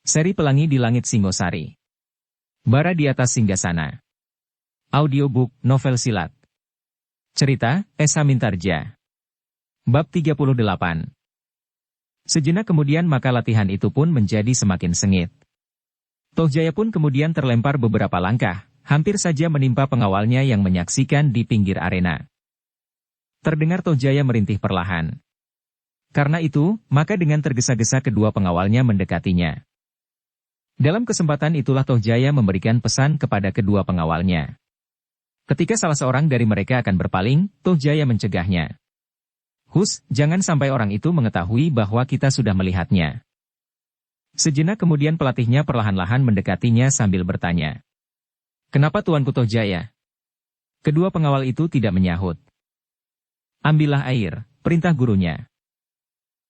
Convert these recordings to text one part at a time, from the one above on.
Seri Pelangi di Langit Singosari. Bara di atas Singgasana. Audiobook, novel silat. Cerita, Esa Mintarja. Bab 38. Sejenak kemudian maka latihan itu pun menjadi semakin sengit. Tohjaya pun kemudian terlempar beberapa langkah, hampir saja menimpa pengawalnya yang menyaksikan di pinggir arena. Terdengar Tohjaya merintih perlahan. Karena itu, maka dengan tergesa-gesa kedua pengawalnya mendekatinya. Dalam kesempatan itulah Tohjaya memberikan pesan kepada kedua pengawalnya. Ketika salah seorang dari mereka akan berpaling, Tohjaya mencegahnya. "Hus, jangan sampai orang itu mengetahui bahwa kita sudah melihatnya." Sejenak kemudian pelatihnya perlahan-lahan mendekatinya sambil bertanya. "Kenapa Tuanku Tohjaya?" Kedua pengawal itu tidak menyahut. "Ambillah air," perintah gurunya.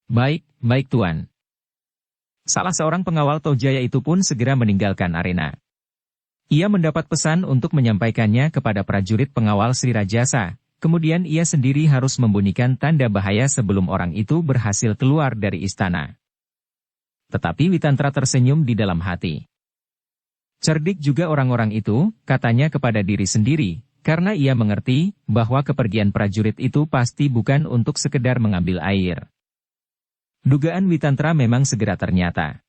"Baik, baik Tuan." Salah seorang pengawal Tohjaya itu pun segera meninggalkan arena. Ia mendapat pesan untuk menyampaikannya kepada prajurit pengawal Sri Rajasa, kemudian ia sendiri harus membunyikan tanda bahaya sebelum orang itu berhasil keluar dari istana. Tetapi Witantra tersenyum di dalam hati. Cerdik juga orang-orang itu, katanya kepada diri sendiri, karena ia mengerti bahwa kepergian prajurit itu pasti bukan untuk sekedar mengambil air. Dugaan Witantra memang segera ternyata.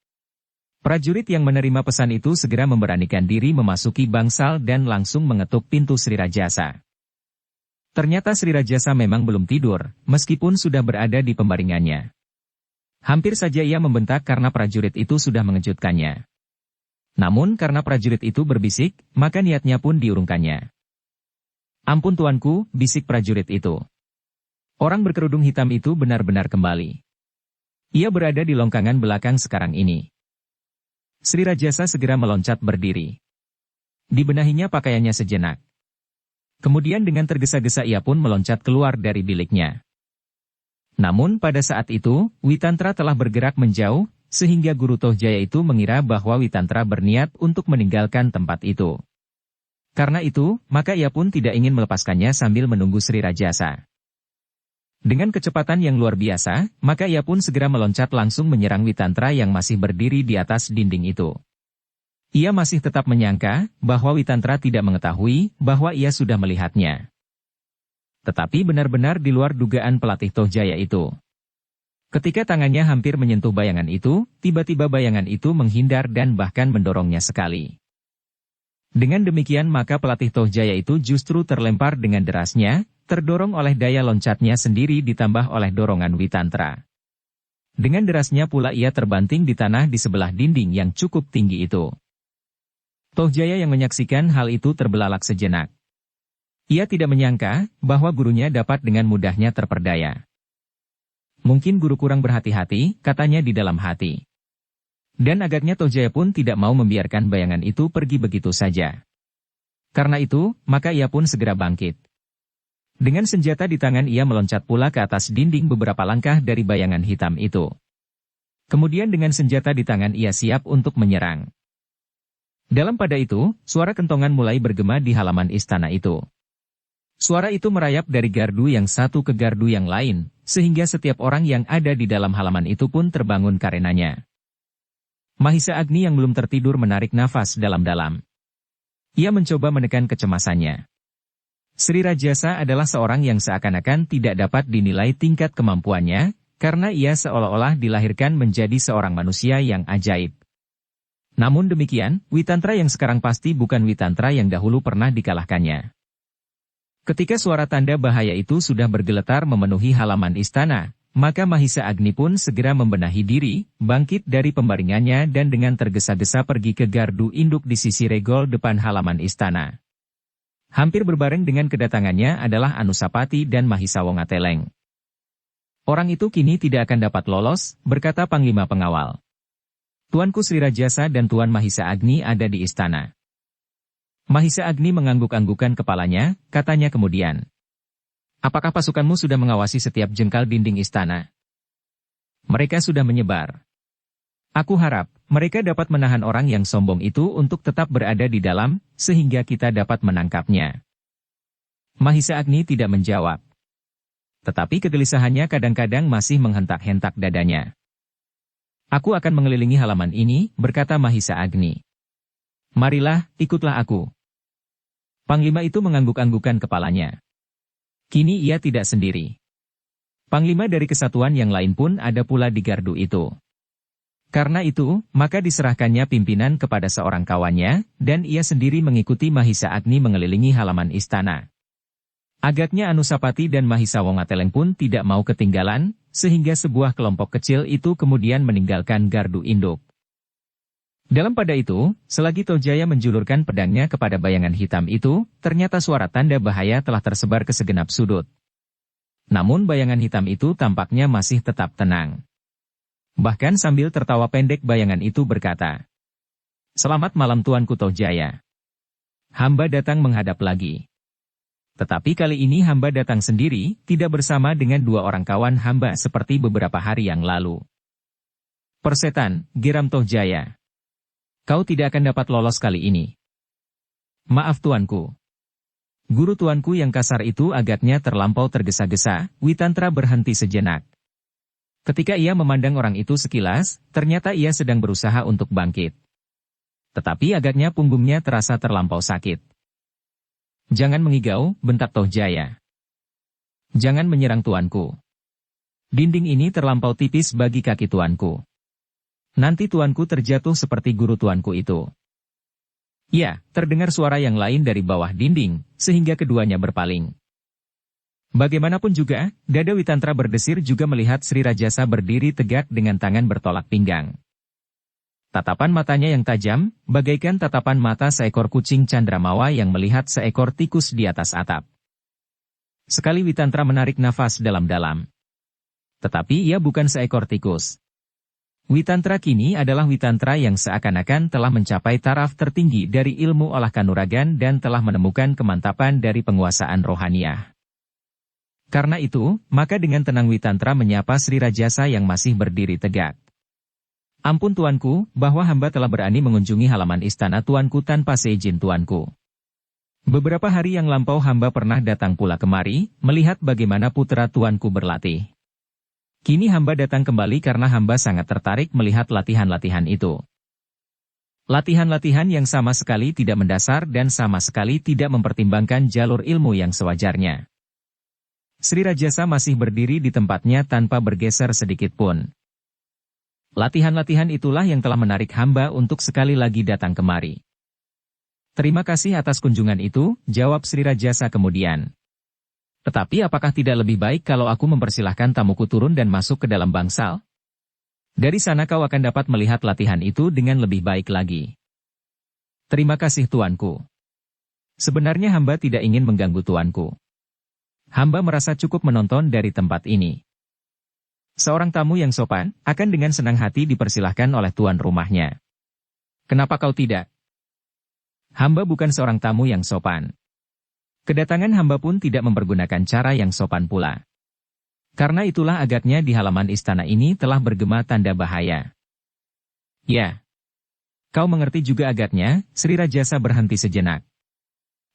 Prajurit yang menerima pesan itu segera memberanikan diri memasuki bangsal dan langsung mengetuk pintu Sri Rajasa. Ternyata Sri Rajasa memang belum tidur, meskipun sudah berada di pembaringannya. Hampir saja ia membentak karena prajurit itu sudah mengejutkannya. Namun karena prajurit itu berbisik, maka niatnya pun diurungkannya. "Ampun tuanku," bisik prajurit itu. Orang berkerudung hitam itu benar-benar kembali. Ia berada di longkangan belakang sekarang ini. Sri Rajasa segera meloncat berdiri. Dibenahinya pakaiannya sejenak. Kemudian dengan tergesa-gesa ia pun meloncat keluar dari biliknya. Namun pada saat itu, Witantra telah bergerak menjauh, sehingga guru Tohjaya itu mengira bahwa Witantra berniat untuk meninggalkan tempat itu. Karena itu, maka ia pun tidak ingin melepaskannya sambil menunggu Sri Rajasa. Dengan kecepatan yang luar biasa, maka ia pun segera meloncat langsung menyerang Witantra yang masih berdiri di atas dinding itu. Ia masih tetap menyangka bahwa Witantra tidak mengetahui bahwa ia sudah melihatnya. Tetapi benar-benar di luar dugaan pelatih Tohjaya itu. Ketika tangannya hampir menyentuh bayangan itu, tiba-tiba bayangan itu menghindar dan bahkan mendorongnya sekali. Dengan demikian maka pelatih Tohjaya itu justru terlempar dengan derasnya, terdorong oleh daya loncatnya sendiri ditambah oleh dorongan Witantra. Dengan derasnya pula ia terbanting di tanah di sebelah dinding yang cukup tinggi itu. Tohjaya yang menyaksikan hal itu terbelalak sejenak. Ia tidak menyangka bahwa gurunya dapat dengan mudahnya terperdaya. "Mungkin guru kurang berhati-hati," katanya di dalam hati. Dan agaknya Tohjaya pun tidak mau membiarkan bayangan itu pergi begitu saja. Karena itu, maka ia pun segera bangkit. Dengan senjata di tangan ia meloncat pula ke atas dinding beberapa langkah dari bayangan hitam itu. Kemudian dengan senjata di tangan ia siap untuk menyerang. Dalam pada itu, suara kentongan mulai bergema di halaman istana itu. Suara itu merayap dari gardu yang satu ke gardu yang lain, sehingga setiap orang yang ada di dalam halaman itu pun terbangun karenanya. Mahisa Agni yang belum tertidur menarik nafas dalam-dalam. Ia mencoba menekan kecemasannya. Sri Rajasa adalah seorang yang seakan-akan tidak dapat dinilai tingkat kemampuannya, karena ia seolah-olah dilahirkan menjadi seorang manusia yang ajaib. Namun demikian, Witantra yang sekarang pasti bukan Witantra yang dahulu pernah dikalahkannya. Ketika suara tanda bahaya itu sudah bergeletar memenuhi halaman istana, maka Mahisa Agni pun segera membenahi diri, bangkit dari pembaringannya dan dengan tergesa-gesa pergi ke gardu induk di sisi regol depan halaman istana. Hampir berbareng dengan kedatangannya adalah Anusapati dan Mahisa Wongateleng. "Orang itu kini tidak akan dapat lolos," berkata Panglima Pengawal. "Tuanku Sri Rajasa dan Tuan Mahisa Agni ada di istana." Mahisa Agni mengangguk-anggukan kepalanya, katanya kemudian. "Apakah pasukanmu sudah mengawasi setiap jengkal dinding istana?" "Mereka sudah menyebar. Aku harap mereka dapat menahan orang yang sombong itu untuk tetap berada di dalam, sehingga kita dapat menangkapnya." Mahisa Agni tidak menjawab. Tetapi kegelisahannya kadang-kadang masih menghentak-hentak dadanya. Aku akan mengelilingi halaman ini, berkata Mahisa Agni. Marilah, ikutlah aku. Panglima itu mengangguk-anggukan kepalanya. Kini ia tidak sendiri. Panglima dari kesatuan yang lain pun ada pula di gardu itu. Karena itu, maka diserahkannya pimpinan kepada seorang kawannya, dan ia sendiri mengikuti Mahisa Agni mengelilingi halaman istana. Agaknya Anusapati dan Mahisa Wongateleng pun tidak mau ketinggalan, sehingga sebuah kelompok kecil itu kemudian meninggalkan gardu induk. Dalam pada itu, selagi Tojaya menjulurkan pedangnya kepada bayangan hitam itu, ternyata suara tanda bahaya telah tersebar ke segenap sudut. Namun bayangan hitam itu tampaknya masih tetap tenang. Bahkan sambil tertawa pendek bayangan itu berkata, "Selamat malam Tuanku Tojaya. Hamba datang menghadap lagi. Tetapi kali ini hamba datang sendiri, tidak bersama dengan dua orang kawan hamba seperti beberapa hari yang lalu." "Persetan," geram Tojaya. "Kau tidak akan dapat lolos kali ini." "Maaf Tuanku." Guru tuanku yang kasar itu agaknya terlampau tergesa-gesa, Witantra berhenti sejenak. Ketika ia memandang orang itu sekilas, ternyata ia sedang berusaha untuk bangkit. Tetapi agaknya punggungnya terasa terlampau sakit. "Jangan mengigau," bentak Tojaya. "Jangan menyerang tuanku. Dinding ini terlampau tipis bagi kaki tuanku. Nanti tuanku terjatuh seperti guru tuanku itu." Ya, terdengar suara yang lain dari bawah dinding, sehingga keduanya berpaling. Bagaimanapun juga, dada Witantra berdesir juga melihat Sri Rajasa berdiri tegak dengan tangan bertolak pinggang. Tatapan matanya yang tajam, bagaikan tatapan mata seekor kucing candramawa yang melihat seekor tikus di atas atap. Sekali Witantra menarik nafas dalam-dalam. Tetapi ia bukan seekor tikus. Witantra kini adalah Witantra yang seakan-akan telah mencapai taraf tertinggi dari ilmu olah kanuragan dan telah menemukan kemantapan dari penguasaan rohaniah. Karena itu, maka dengan tenang Witantra menyapa Sri Rajasa yang masih berdiri tegak. "Ampun tuanku, bahwa hamba telah berani mengunjungi halaman istana tuanku tanpa seizin tuanku. Beberapa hari yang lampau hamba pernah datang pula kemari, melihat bagaimana putra tuanku berlatih. Kini hamba datang kembali karena hamba sangat tertarik melihat latihan-latihan itu. Latihan-latihan yang sama sekali tidak mendasar dan sama sekali tidak mempertimbangkan jalur ilmu yang sewajarnya." Sri Rajasa masih berdiri di tempatnya tanpa bergeser sedikit pun. "Latihan-latihan itulah yang telah menarik hamba untuk sekali lagi datang kemari." "Terima kasih atas kunjungan itu," jawab Sri Rajasa kemudian. "Tetapi apakah tidak lebih baik kalau aku mempersilahkan tamuku turun dan masuk ke dalam bangsal? Dari sana kau akan dapat melihat latihan itu dengan lebih baik lagi." "Terima kasih tuanku. Sebenarnya hamba tidak ingin mengganggu tuanku. Hamba merasa cukup menonton dari tempat ini." Seorang tamu yang sopan, akan dengan senang hati dipersilahkan oleh tuan rumahnya. "Kenapa kau tidak?" "Hamba bukan seorang tamu yang sopan. Kedatangan hamba pun tidak mempergunakan cara yang sopan pula. Karena itulah agaknya di halaman istana ini telah bergema tanda bahaya." "Ya. Kau mengerti juga agaknya," Sri Rajasa berhenti sejenak.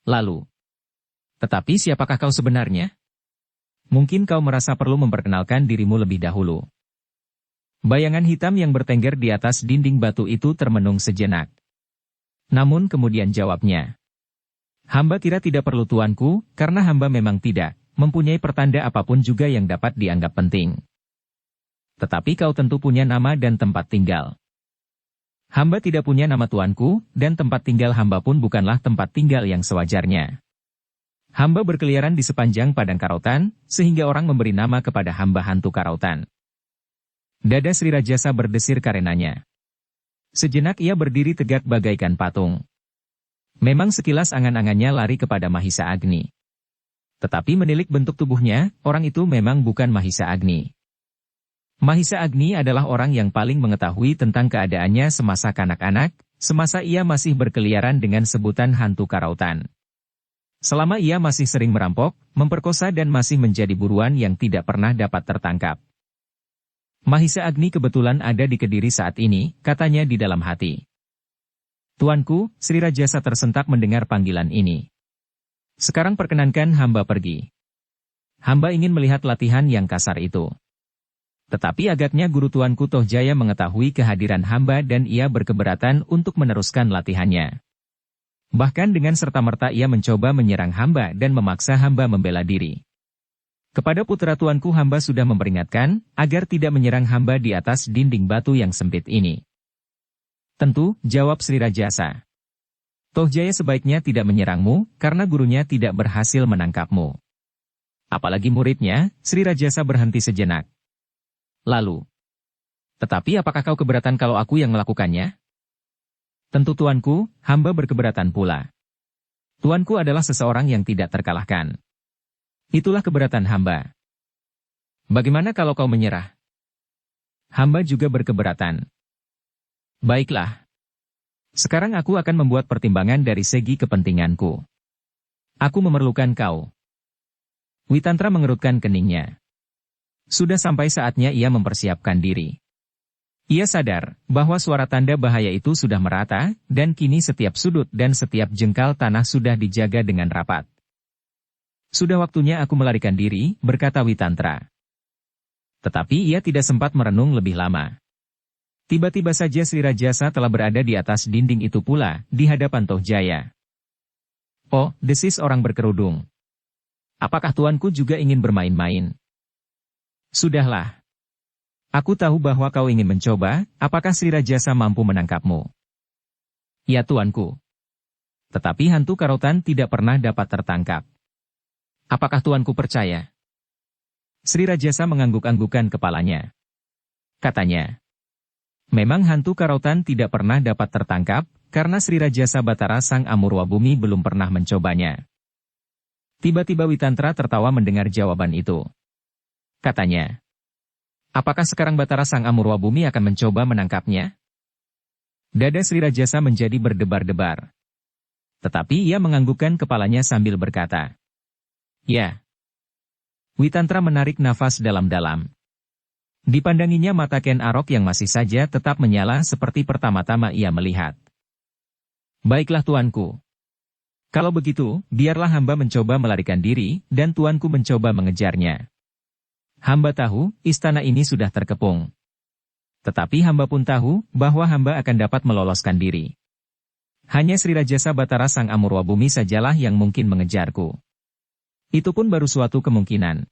Lalu, "Tetapi siapakah kau sebenarnya? Mungkin kau merasa perlu memperkenalkan dirimu lebih dahulu." Bayangan hitam yang bertengger di atas dinding batu itu termenung sejenak. Namun kemudian jawabnya, "Hamba kira tidak perlu tuanku, karena hamba memang tidak mempunyai pertanda apapun juga yang dapat dianggap penting. Tetapi kau tentu punya nama dan tempat tinggal." "Hamba tidak punya nama tuanku, dan tempat tinggal hamba pun bukanlah tempat tinggal yang sewajarnya. Hamba berkeliaran di sepanjang padang Karautan, sehingga orang memberi nama kepada hamba hantu Karautan." Dada Sri Rajasa berdesir karenanya. Sejenak ia berdiri tegak bagaikan patung. Memang sekilas angan-angannya lari kepada Mahisa Agni. Tetapi menilik bentuk tubuhnya, orang itu memang bukan Mahisa Agni. Mahisa Agni adalah orang yang paling mengetahui tentang keadaannya semasa kanak-kanak, semasa ia masih berkeliaran dengan sebutan hantu Karautan. Selama ia masih sering merampok, memperkosa dan masih menjadi buruan yang tidak pernah dapat tertangkap. "Mahisa Agni kebetulan ada di Kediri saat ini," katanya di dalam hati. "Tuanku," Sri Rajasa tersentak mendengar panggilan ini. "Sekarang perkenankan hamba pergi. Hamba ingin melihat latihan yang kasar itu." Tetapi agaknya guru tuanku Tohjaya mengetahui kehadiran hamba dan ia berkeberatan untuk meneruskan latihannya. Bahkan dengan serta-merta ia mencoba menyerang hamba dan memaksa hamba membela diri. Kepada putra tuanku hamba sudah memperingatkan, agar tidak menyerang hamba di atas dinding batu yang sempit ini. Tentu, jawab Sri Rajasa. Tohjaya sebaiknya tidak menyerangmu, karena gurunya tidak berhasil menangkapmu. Apalagi muridnya, Sri Rajasa berhenti sejenak. Lalu, tetapi apakah kau keberatan kalau aku yang melakukannya? Tentu tuanku, hamba berkeberatan pula. Tuanku adalah seseorang yang tidak terkalahkan. Itulah keberatan hamba. Bagaimana kalau kau menyerah? Hamba juga berkeberatan. Baiklah. Sekarang aku akan membuat pertimbangan dari segi kepentinganku. Aku memerlukan kau. Witantra mengerutkan keningnya. Sudah sampai saatnya ia mempersiapkan diri. Ia sadar bahwa suara tanda bahaya itu sudah merata, dan kini setiap sudut dan setiap jengkal tanah sudah dijaga dengan rapat. Sudah waktunya aku melarikan diri, berkata Witantra. Tetapi ia tidak sempat merenung lebih lama. Tiba-tiba saja Sri Rajasa telah berada di atas dinding itu pula, di hadapan Tohjaya. Oh, desis orang berkerudung. Apakah tuanku juga ingin bermain-main? Sudahlah. Aku tahu bahwa kau ingin mencoba, apakah Sri Rajasa mampu menangkapmu? Ya tuanku. Tetapi hantu Karotan tidak pernah dapat tertangkap. Apakah tuanku percaya? Sri Rajasa mengangguk-anggukan kepalanya. Katanya, memang hantu Karotan tidak pernah dapat tertangkap, karena Sri Rajasa Batara Sang Amurwabumi belum pernah mencobanya. Tiba-tiba Witantra tertawa mendengar jawaban itu. Katanya, apakah sekarang Batara Sang Amurwabumi akan mencoba menangkapnya? Dada Sri Rajasa menjadi berdebar-debar. Tetapi ia menganggukkan kepalanya sambil berkata, ya. Witantra menarik nafas dalam-dalam. Dipandanginya mata Ken Arok yang masih saja tetap menyala seperti pertama-tama ia melihat. Baiklah tuanku. Kalau begitu, biarlah hamba mencoba melarikan diri, dan tuanku mencoba mengejarnya. Hamba tahu, istana ini sudah terkepung. Tetapi hamba pun tahu, bahwa hamba akan dapat meloloskan diri. Hanya Sri Rajasa Batara Sang Amurwabumi sajalah yang mungkin mengejarku. Itu pun baru suatu kemungkinan.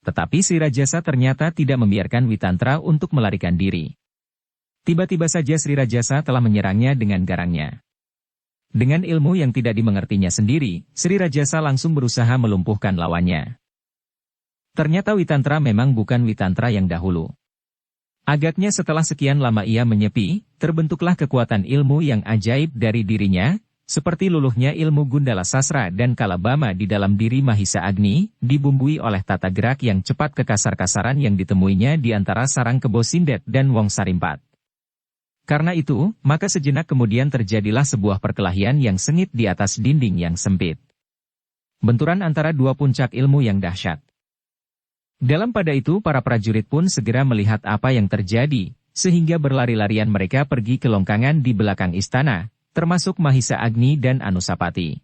Tetapi Sri Rajasa ternyata tidak membiarkan Witantra untuk melarikan diri. Tiba-tiba saja Sri Rajasa telah menyerangnya dengan garangnya. Dengan ilmu yang tidak dimengertinya sendiri, Sri Rajasa langsung berusaha melumpuhkan lawannya. Ternyata Witantra memang bukan Witantra yang dahulu. Agaknya setelah sekian lama ia menyepi, terbentuklah kekuatan ilmu yang ajaib dari dirinya, seperti luluhnya ilmu Gundala Sasra dan Kalabama di dalam diri Mahisa Agni, dibumbui oleh tata gerak yang cepat kekasar-kasaran yang ditemuinya di antara sarang Kebo Sindet dan Wong Sarimpat. Karena itu, maka sejenak kemudian terjadilah sebuah perkelahian yang sengit di atas dinding yang sempit. Benturan antara dua puncak ilmu yang dahsyat. Dalam pada itu para prajurit pun segera melihat apa yang terjadi, sehingga berlari-larian mereka pergi ke longkangan di belakang istana, termasuk Mahisa Agni dan Anusapati.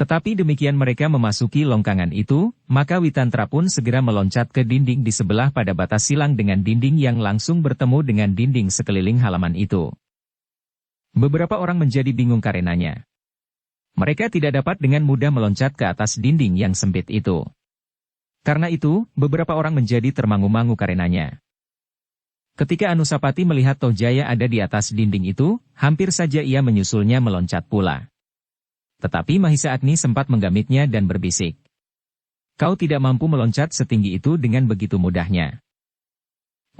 Tetapi demikian mereka memasuki longkangan itu, maka Witantra pun segera meloncat ke dinding di sebelah pada batas silang dengan dinding yang langsung bertemu dengan dinding sekeliling halaman itu. Beberapa orang menjadi bingung karenanya. Mereka tidak dapat dengan mudah meloncat ke atas dinding yang sempit itu. Karena itu, beberapa orang menjadi termangu-mangu karenanya. Ketika Anusapati melihat Tohjaya ada di atas dinding itu, hampir saja ia menyusulnya meloncat pula. Tetapi Mahisa Agni sempat menggamitnya dan berbisik. Kau tidak mampu meloncat setinggi itu dengan begitu mudahnya.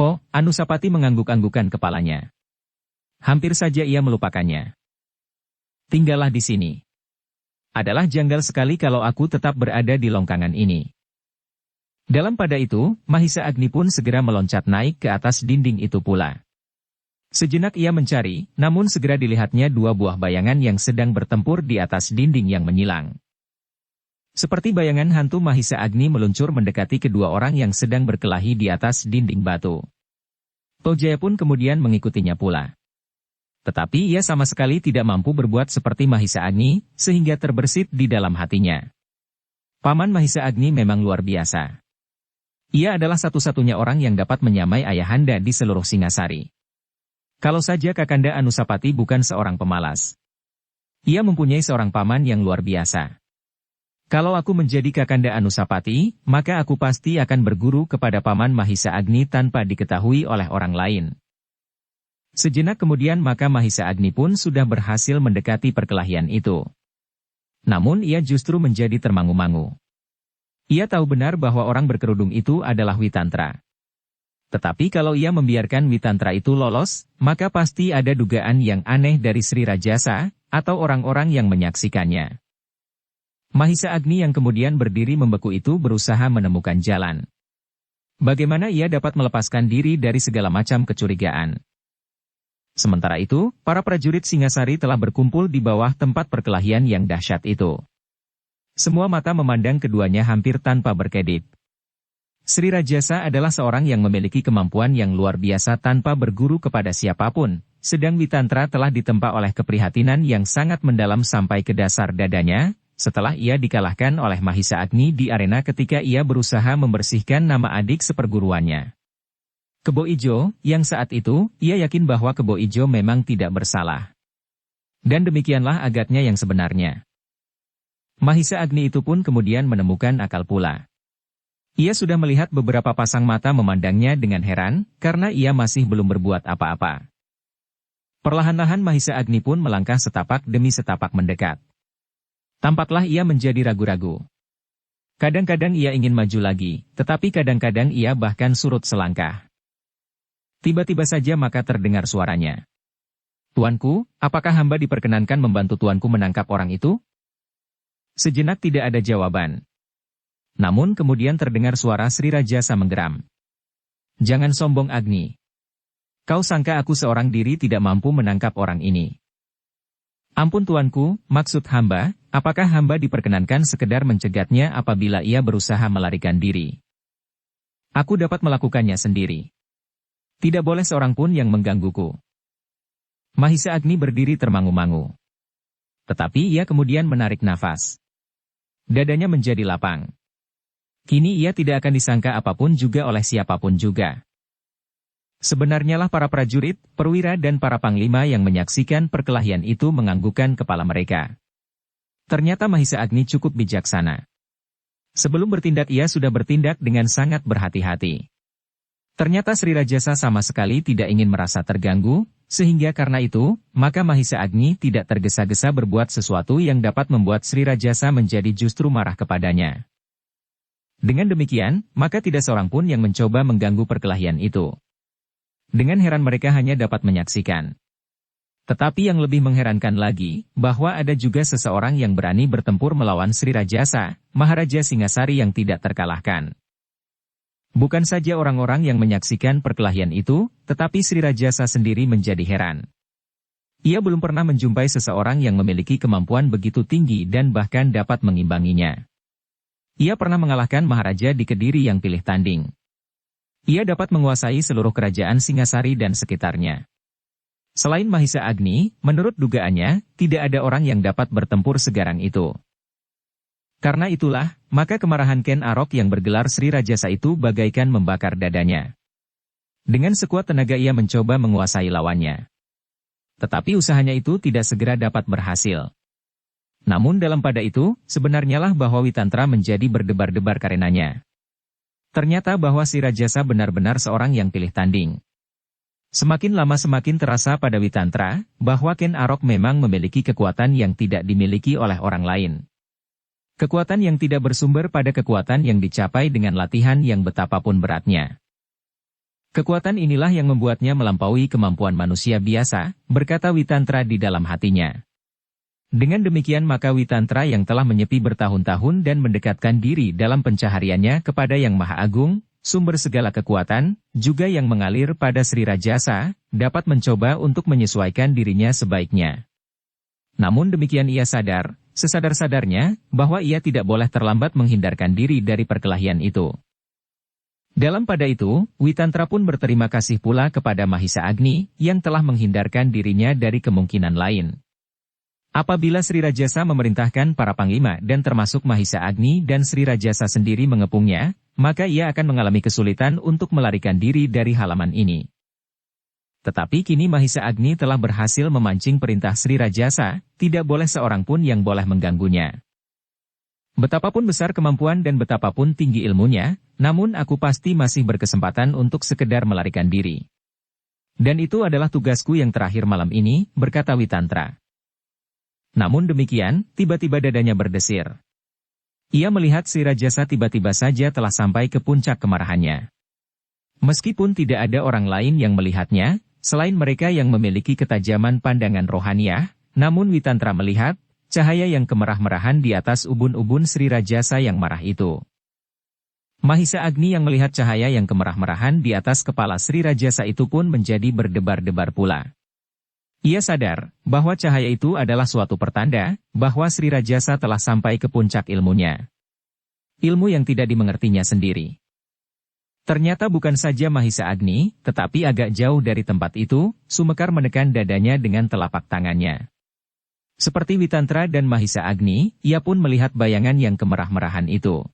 Oh, Anusapati mengangguk-anggukan kepalanya. Hampir saja ia melupakannya. Tinggallah di sini. Adalah janggal sekali kalau aku tetap berada di longkangan ini. Dalam pada itu, Mahisa Agni pun segera meloncat naik ke atas dinding itu pula. Sejenak ia mencari, namun segera dilihatnya dua buah bayangan yang sedang bertempur di atas dinding yang menyilang. Seperti bayangan hantu Mahisa Agni meluncur mendekati kedua orang yang sedang berkelahi di atas dinding batu. Tohjaya pun kemudian mengikutinya pula. Tetapi ia sama sekali tidak mampu berbuat seperti Mahisa Agni, sehingga terbersit di dalam hatinya. Paman Mahisa Agni memang luar biasa. Ia adalah satu-satunya orang yang dapat menyamai ayahanda di seluruh Singasari. Kalau saja Kakanda Anusapati bukan seorang pemalas. Ia mempunyai seorang paman yang luar biasa. Kalau aku menjadi Kakanda Anusapati, maka aku pasti akan berguru kepada Paman Mahisa Agni tanpa diketahui oleh orang lain. Sejenak kemudian maka Mahisa Agni pun sudah berhasil mendekati perkelahian itu. Namun ia justru menjadi termangu-mangu. Ia tahu benar bahwa orang berkerudung itu adalah Witantra. Tetapi kalau ia membiarkan Witantra itu lolos, maka pasti ada dugaan yang aneh dari Sri Rajasa, atau orang-orang yang menyaksikannya. Mahisa Agni yang kemudian berdiri membeku itu berusaha menemukan jalan. Bagaimana ia dapat melepaskan diri dari segala macam kecurigaan. Sementara itu, para prajurit Singasari telah berkumpul di bawah tempat perkelahian yang dahsyat itu. Semua mata memandang keduanya hampir tanpa berkedip. Sri Rajasa adalah seorang yang memiliki kemampuan yang luar biasa tanpa berguru kepada siapapun, sedang Witantra telah ditempa oleh keprihatinan yang sangat mendalam sampai ke dasar dadanya, setelah ia dikalahkan oleh Mahisa Agni di arena ketika ia berusaha membersihkan nama adik seperguruannya. Kebo Ijo, yang saat itu, ia yakin bahwa Kebo Ijo memang tidak bersalah. Dan demikianlah agatnya yang sebenarnya. Mahisa Agni itu pun kemudian menemukan akal pula. Ia sudah melihat beberapa pasang mata memandangnya dengan heran, karena ia masih belum berbuat apa-apa. Perlahan-lahan Mahisa Agni pun melangkah setapak demi setapak mendekat. Tampaklah ia menjadi ragu-ragu. Kadang-kadang ia ingin maju lagi, tetapi kadang-kadang ia bahkan surut selangkah. Tiba-tiba saja maka terdengar suaranya. "Tuanku, apakah hamba diperkenankan membantu tuanku menangkap orang itu?" Sejenak tidak ada jawaban. Namun kemudian terdengar suara Sri Rajasa menggeram. "Jangan sombong Agni. Kau sangka aku seorang diri tidak mampu menangkap orang ini?" "Ampun tuanku, maksud hamba, apakah hamba diperkenankan sekedar mencegatnya apabila ia berusaha melarikan diri? Aku dapat melakukannya sendiri. Tidak boleh seorang pun yang menggangguku." Mahisa Agni berdiri termangu-mangu. Tetapi ia kemudian menarik nafas. Dadanya menjadi lapang. Kini ia tidak akan disangka apapun juga oleh siapapun juga. Sebenarnya lah para prajurit, perwira dan para panglima yang menyaksikan perkelahian itu menganggukkan kepala mereka. Ternyata Mahisa Agni cukup bijaksana. Sebelum bertindak ia sudah bertindak dengan sangat berhati-hati. Ternyata Sri Rajasa sama sekali tidak ingin merasa terganggu, sehingga karena itu, maka Mahisa Agni tidak tergesa-gesa berbuat sesuatu yang dapat membuat Sri Rajasa menjadi justru marah kepadanya. Dengan demikian, maka tidak seorang pun yang mencoba mengganggu perkelahian itu. Dengan heran mereka hanya dapat menyaksikan. Tetapi yang lebih mengherankan lagi, bahwa ada juga seseorang yang berani bertempur melawan Sri Rajasa, Maharaja Singasari yang tidak terkalahkan. Bukan saja orang-orang yang menyaksikan perkelahian itu, tetapi Sri Rajasa sendiri menjadi heran. Ia belum pernah menjumpai seseorang yang memiliki kemampuan begitu tinggi dan bahkan dapat mengimbanginya. Ia pernah mengalahkan Maharaja di Kediri yang pilih tanding. Ia dapat menguasai seluruh kerajaan Singasari dan sekitarnya. Selain Mahisa Agni, menurut dugaannya, tidak ada orang yang dapat bertempur segarang itu. Karena itulah, maka kemarahan Ken Arok yang bergelar Sri Rajasa itu bagaikan membakar dadanya. Dengan sekuat tenaga ia mencoba menguasai lawannya. Tetapi usahanya itu tidak segera dapat berhasil. Namun dalam pada itu, sebenarnya lah bahwa Witantra menjadi berdebar-debar karenanya. Ternyata bahwa si Rajasa benar-benar seorang yang pilih tanding. Semakin lama semakin terasa pada Witantra, bahwa Ken Arok memang memiliki kekuatan yang tidak dimiliki oleh orang lain. Kekuatan yang tidak bersumber pada kekuatan yang dicapai dengan latihan yang betapapun beratnya. Kekuatan inilah yang membuatnya melampaui kemampuan manusia biasa, berkata Witantra di dalam hatinya. Dengan demikian maka Witantra yang telah menyepi bertahun-tahun dan mendekatkan diri dalam pencahariannya kepada Yang Maha Agung, sumber segala kekuatan, juga yang mengalir pada Sri Rajasa, dapat mencoba untuk menyesuaikan dirinya sebaiknya. Namun demikian ia sadar, sesadar-sadarnya, bahwa ia tidak boleh terlambat menghindarkan diri dari perkelahian itu. Dalam pada itu, Witantra pun berterima kasih pula kepada Mahisa Agni, yang telah menghindarkan dirinya dari kemungkinan lain. Apabila Sri Rajasa memerintahkan para panglima dan termasuk Mahisa Agni dan Sri Rajasa sendiri mengepungnya, maka ia akan mengalami kesulitan untuk melarikan diri dari halaman ini. Tetapi kini Mahisa Agni telah berhasil memancing perintah Sri Rajasa, tidak boleh seorang pun yang boleh mengganggunya. Betapapun besar kemampuan dan betapapun tinggi ilmunya, namun aku pasti masih berkesempatan untuk sekedar melarikan diri. Dan itu adalah tugasku yang terakhir malam ini, berkata Witantra. Namun demikian, tiba-tiba dadanya berdesir. Ia melihat si Rajasa tiba-tiba saja telah sampai ke puncak kemarahannya. Meskipun tidak ada orang lain yang melihatnya, selain mereka yang memiliki ketajaman pandangan rohaniah, namun Witantra melihat cahaya yang kemerah-merahan di atas ubun-ubun Sri Rajasa yang marah itu. Mahisa Agni yang melihat cahaya yang kemerah-merahan di atas kepala Sri Rajasa itu pun menjadi berdebar-debar pula. Ia sadar bahwa cahaya itu adalah suatu pertanda bahwa Sri Rajasa telah sampai ke puncak ilmunya. Ilmu yang tidak dimengertinya sendiri. Ternyata bukan saja Mahisa Agni, tetapi agak jauh dari tempat itu, Sumekar menekan dadanya dengan telapak tangannya. Seperti Witantra dan Mahisa Agni, ia pun melihat bayangan yang kemerah-merahan itu.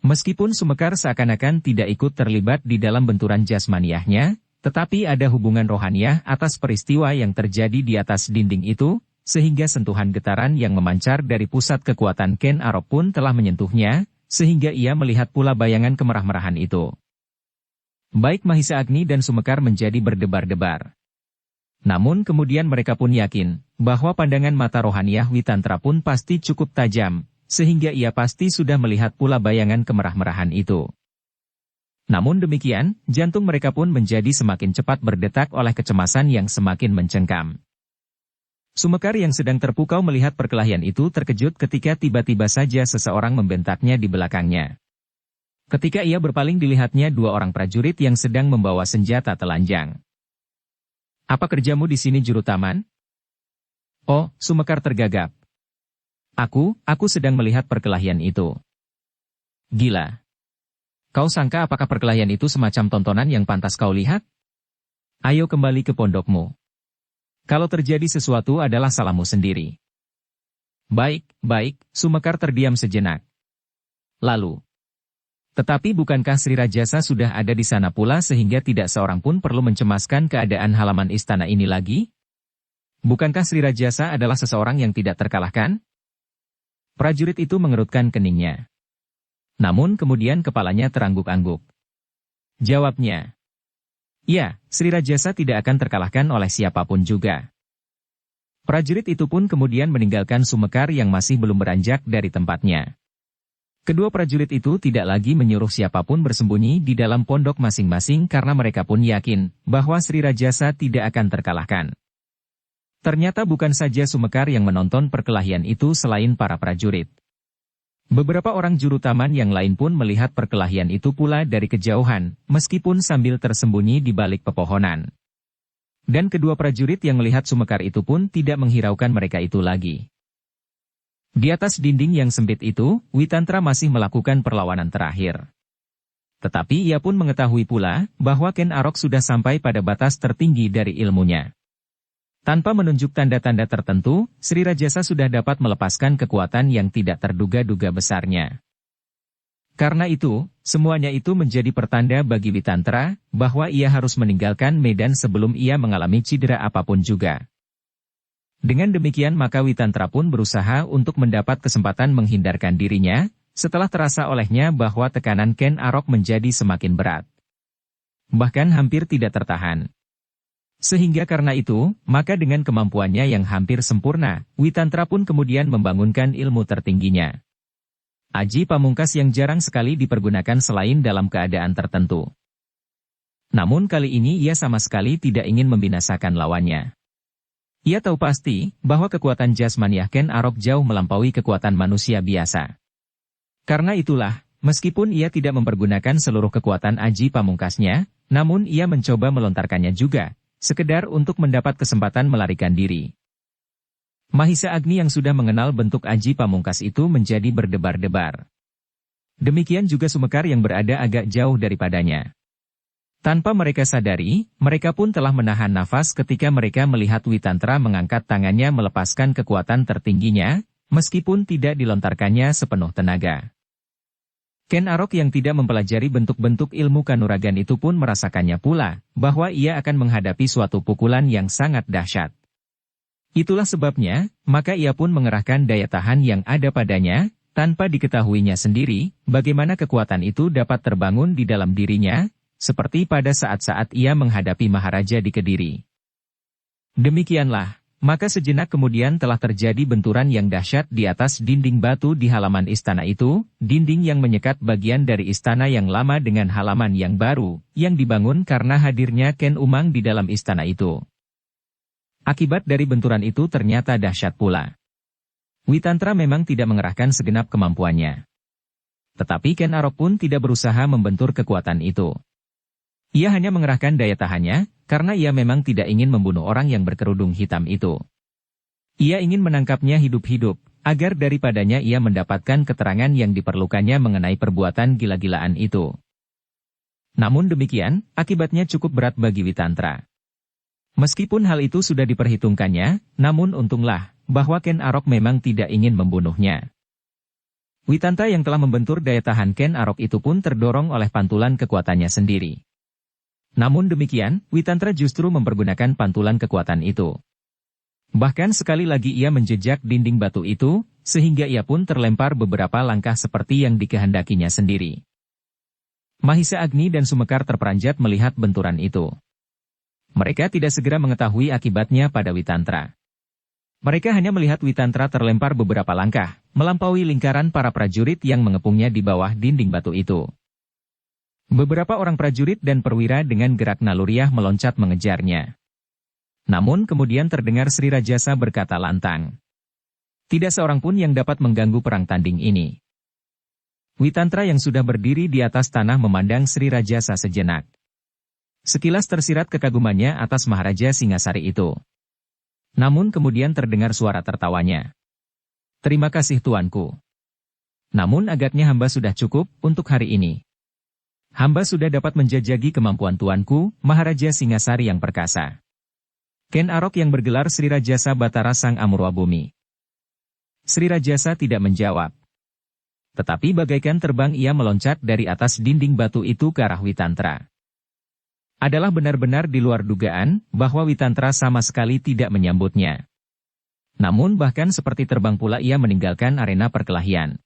Meskipun Sumekar seakan-akan tidak ikut terlibat di dalam benturan jasmaniahnya, tetapi ada hubungan rohaniah atas peristiwa yang terjadi di atas dinding itu, sehingga sentuhan getaran yang memancar dari pusat kekuatan Ken Arok pun telah menyentuhnya, sehingga ia melihat pula bayangan kemerah-merahan itu. Baik Mahisa Agni dan Sumekar menjadi berdebar-debar. Namun kemudian mereka pun yakin, bahwa pandangan mata rohaniah Witantra pun pasti cukup tajam, sehingga ia pasti sudah melihat pula bayangan kemerah-merahan itu. Namun demikian, jantung mereka pun menjadi semakin cepat berdetak oleh kecemasan yang semakin mencengkam. Sumekar yang sedang terpukau melihat perkelahian itu terkejut ketika tiba-tiba saja seseorang membentaknya di belakangnya. Ketika ia berpaling dilihatnya dua orang prajurit yang sedang membawa senjata telanjang. "Apa kerjamu di sini juru taman?" "Oh," Sumekar tergagap. Aku sedang melihat perkelahian itu." "Gila. Kau sangka apakah perkelahian itu semacam tontonan yang pantas kau lihat? Ayo kembali ke pondokmu. Kalau terjadi sesuatu adalah salahmu sendiri." Baik, Sumekar terdiam sejenak. Lalu, "Tetapi bukankah Sri Rajasa sudah ada di sana pula sehingga tidak seorang pun perlu mencemaskan keadaan halaman istana ini lagi? Bukankah Sri Rajasa adalah seseorang yang tidak terkalahkan?" Prajurit itu mengerutkan keningnya. Namun kemudian kepalanya terangguk-angguk. Jawabnya, "Ya, Sri Rajasa tidak akan terkalahkan oleh siapapun juga." Prajurit itu pun kemudian meninggalkan Sumekar yang masih belum beranjak dari tempatnya. Kedua prajurit itu tidak lagi menyuruh siapapun bersembunyi di dalam pondok masing-masing karena mereka pun yakin bahwa Sri Rajasa tidak akan terkalahkan. Ternyata bukan saja Sumekar yang menonton perkelahian itu selain para prajurit. Beberapa orang juru taman yang lain pun melihat perkelahian itu pula dari kejauhan, meskipun sambil tersembunyi di balik pepohonan. Dan kedua prajurit yang melihat Sumekar itu pun tidak menghiraukan mereka itu lagi. Di atas dinding yang sempit itu, Witantra masih melakukan perlawanan terakhir. Tetapi ia pun mengetahui pula bahwa Ken Arok sudah sampai pada batas tertinggi dari ilmunya. Tanpa menunjuk tanda-tanda tertentu, Sri Rajasa sudah dapat melepaskan kekuatan yang tidak terduga-duga besarnya. Karena itu, semuanya itu menjadi pertanda bagi Witantra, bahwa ia harus meninggalkan medan sebelum ia mengalami cedera apapun juga. Dengan demikian maka Witantra pun berusaha untuk mendapat kesempatan menghindarkan dirinya, setelah terasa olehnya bahwa tekanan Ken Arok menjadi semakin berat. Bahkan hampir tidak tertahan. Sehingga karena itu, maka dengan kemampuannya yang hampir sempurna, Witantra pun kemudian membangunkan ilmu tertingginya. Aji Pamungkas yang jarang sekali dipergunakan selain dalam keadaan tertentu. Namun kali ini ia sama sekali tidak ingin membinasakan lawannya. Ia tahu pasti bahwa kekuatan jasmaniah Ken Arok jauh melampaui kekuatan manusia biasa. Karena itulah, meskipun ia tidak mempergunakan seluruh kekuatan Aji Pamungkasnya, namun ia mencoba melontarkannya juga, sekedar untuk mendapat kesempatan melarikan diri. Mahisa Agni yang sudah mengenal bentuk Aji Pamungkas itu menjadi berdebar-debar. Demikian juga Sumekar yang berada agak jauh daripadanya. Tanpa mereka sadari, mereka pun telah menahan nafas ketika mereka melihat Witantra mengangkat tangannya melepaskan kekuatan tertingginya, meskipun tidak dilontarkannya sepenuh tenaga. Ken Arok yang tidak mempelajari bentuk-bentuk ilmu kanuragan itu pun merasakannya pula, bahwa ia akan menghadapi suatu pukulan yang sangat dahsyat. Itulah sebabnya, maka ia pun mengerahkan daya tahan yang ada padanya, tanpa diketahuinya sendiri, bagaimana kekuatan itu dapat terbangun di dalam dirinya, seperti pada saat-saat ia menghadapi Maharaja di Kediri. Demikianlah. Maka sejenak kemudian telah terjadi benturan yang dahsyat di atas dinding batu di halaman istana itu, dinding yang menyekat bagian dari istana yang lama dengan halaman yang baru, yang dibangun karena hadirnya Ken Umang di dalam istana itu. Akibat dari benturan itu ternyata dahsyat pula. Witantra memang tidak mengerahkan segenap kemampuannya. Tetapi Ken Arok pun tidak berusaha membentur kekuatan itu. Ia hanya mengerahkan daya tahannya, karena ia memang tidak ingin membunuh orang yang berkerudung hitam itu. Ia ingin menangkapnya hidup-hidup, agar daripadanya ia mendapatkan keterangan yang diperlukannya mengenai perbuatan gila-gilaan itu. Namun demikian, akibatnya cukup berat bagi Witantra. Meskipun hal itu sudah diperhitungkannya, namun untunglah, bahwa Ken Arok memang tidak ingin membunuhnya. Witantra yang telah membentur daya tahan Ken Arok itu pun terdorong oleh pantulan kekuatannya sendiri. Namun demikian, Witantra justru mempergunakan pantulan kekuatan itu. Bahkan sekali lagi ia menjejak dinding batu itu, sehingga ia pun terlempar beberapa langkah seperti yang dikehendakinya sendiri. Mahisa Agni dan Sumekar terperanjat melihat benturan itu. Mereka tidak segera mengetahui akibatnya pada Witantra. Mereka hanya melihat Witantra terlempar beberapa langkah, melampaui lingkaran para prajurit yang mengepungnya di bawah dinding batu itu. Beberapa orang prajurit dan perwira dengan gerak naluriah meloncat mengejarnya. Namun kemudian terdengar Sri Rajasa berkata lantang. Tidak seorang pun yang dapat mengganggu perang tanding ini. Witantra yang sudah berdiri di atas tanah memandang Sri Rajasa sejenak. Sekilas tersirat kekagumannya atas Maharaja Singasari itu. Namun kemudian terdengar suara tertawanya. Terima kasih tuanku. Namun agaknya hamba sudah cukup untuk hari ini. Hamba sudah dapat menjajagi kemampuan tuanku, Maharaja Singasari yang perkasa. Ken Arok yang bergelar Sri Rajasa Batara Sang Amurwa Bumi. Sri Rajasa tidak menjawab. Tetapi bagaikan terbang ia meloncat dari atas dinding batu itu ke arah Witantra. Adalah benar-benar di luar dugaan, bahwa Witantra sama sekali tidak menyambutnya. Namun bahkan seperti terbang pula ia meninggalkan arena perkelahian.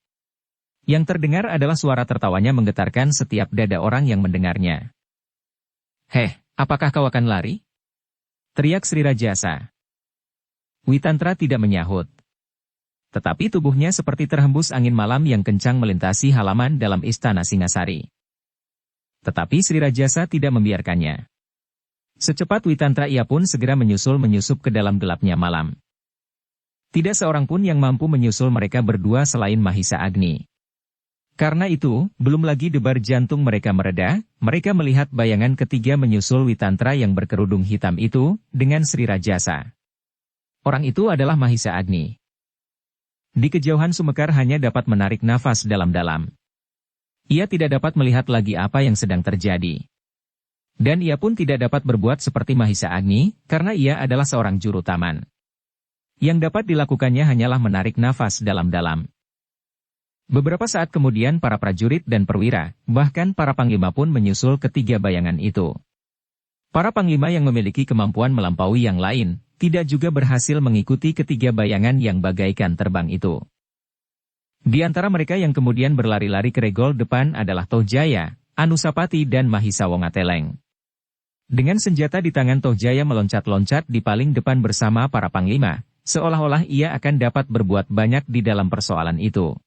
Yang terdengar adalah suara tertawanya menggetarkan setiap dada orang yang mendengarnya. Heh, apakah kau akan lari? Teriak Sri Rajasa. Witantra tidak menyahut. Tetapi tubuhnya seperti terhembus angin malam yang kencang melintasi halaman dalam istana Singasari. Tetapi Sri Rajasa tidak membiarkannya. Secepat Witantra ia pun segera menyusup ke dalam gelapnya malam. Tidak seorang pun yang mampu menyusul mereka berdua selain Mahisa Agni. Karena itu, belum lagi debar jantung mereka mereda, mereka melihat bayangan ketiga menyusul Witantra yang berkerudung hitam itu, dengan Sri Rajasa. Orang itu adalah Mahisa Agni. Di kejauhan Sumekar hanya dapat menarik nafas dalam-dalam. Ia tidak dapat melihat lagi apa yang sedang terjadi. Dan ia pun tidak dapat berbuat seperti Mahisa Agni, karena ia adalah seorang juru taman. Yang dapat dilakukannya hanyalah menarik nafas dalam-dalam. Beberapa saat kemudian para prajurit dan perwira, bahkan para panglima pun menyusul ketiga bayangan itu. Para panglima yang memiliki kemampuan melampaui yang lain, tidak juga berhasil mengikuti ketiga bayangan yang bagaikan terbang itu. Di antara mereka yang kemudian berlari-lari ke regol depan adalah Tohjaya, Anusapati dan Mahisa Wongateleng. Dengan senjata di tangan Tohjaya meloncat-loncat di paling depan bersama para panglima, seolah-olah ia akan dapat berbuat banyak di dalam persoalan itu.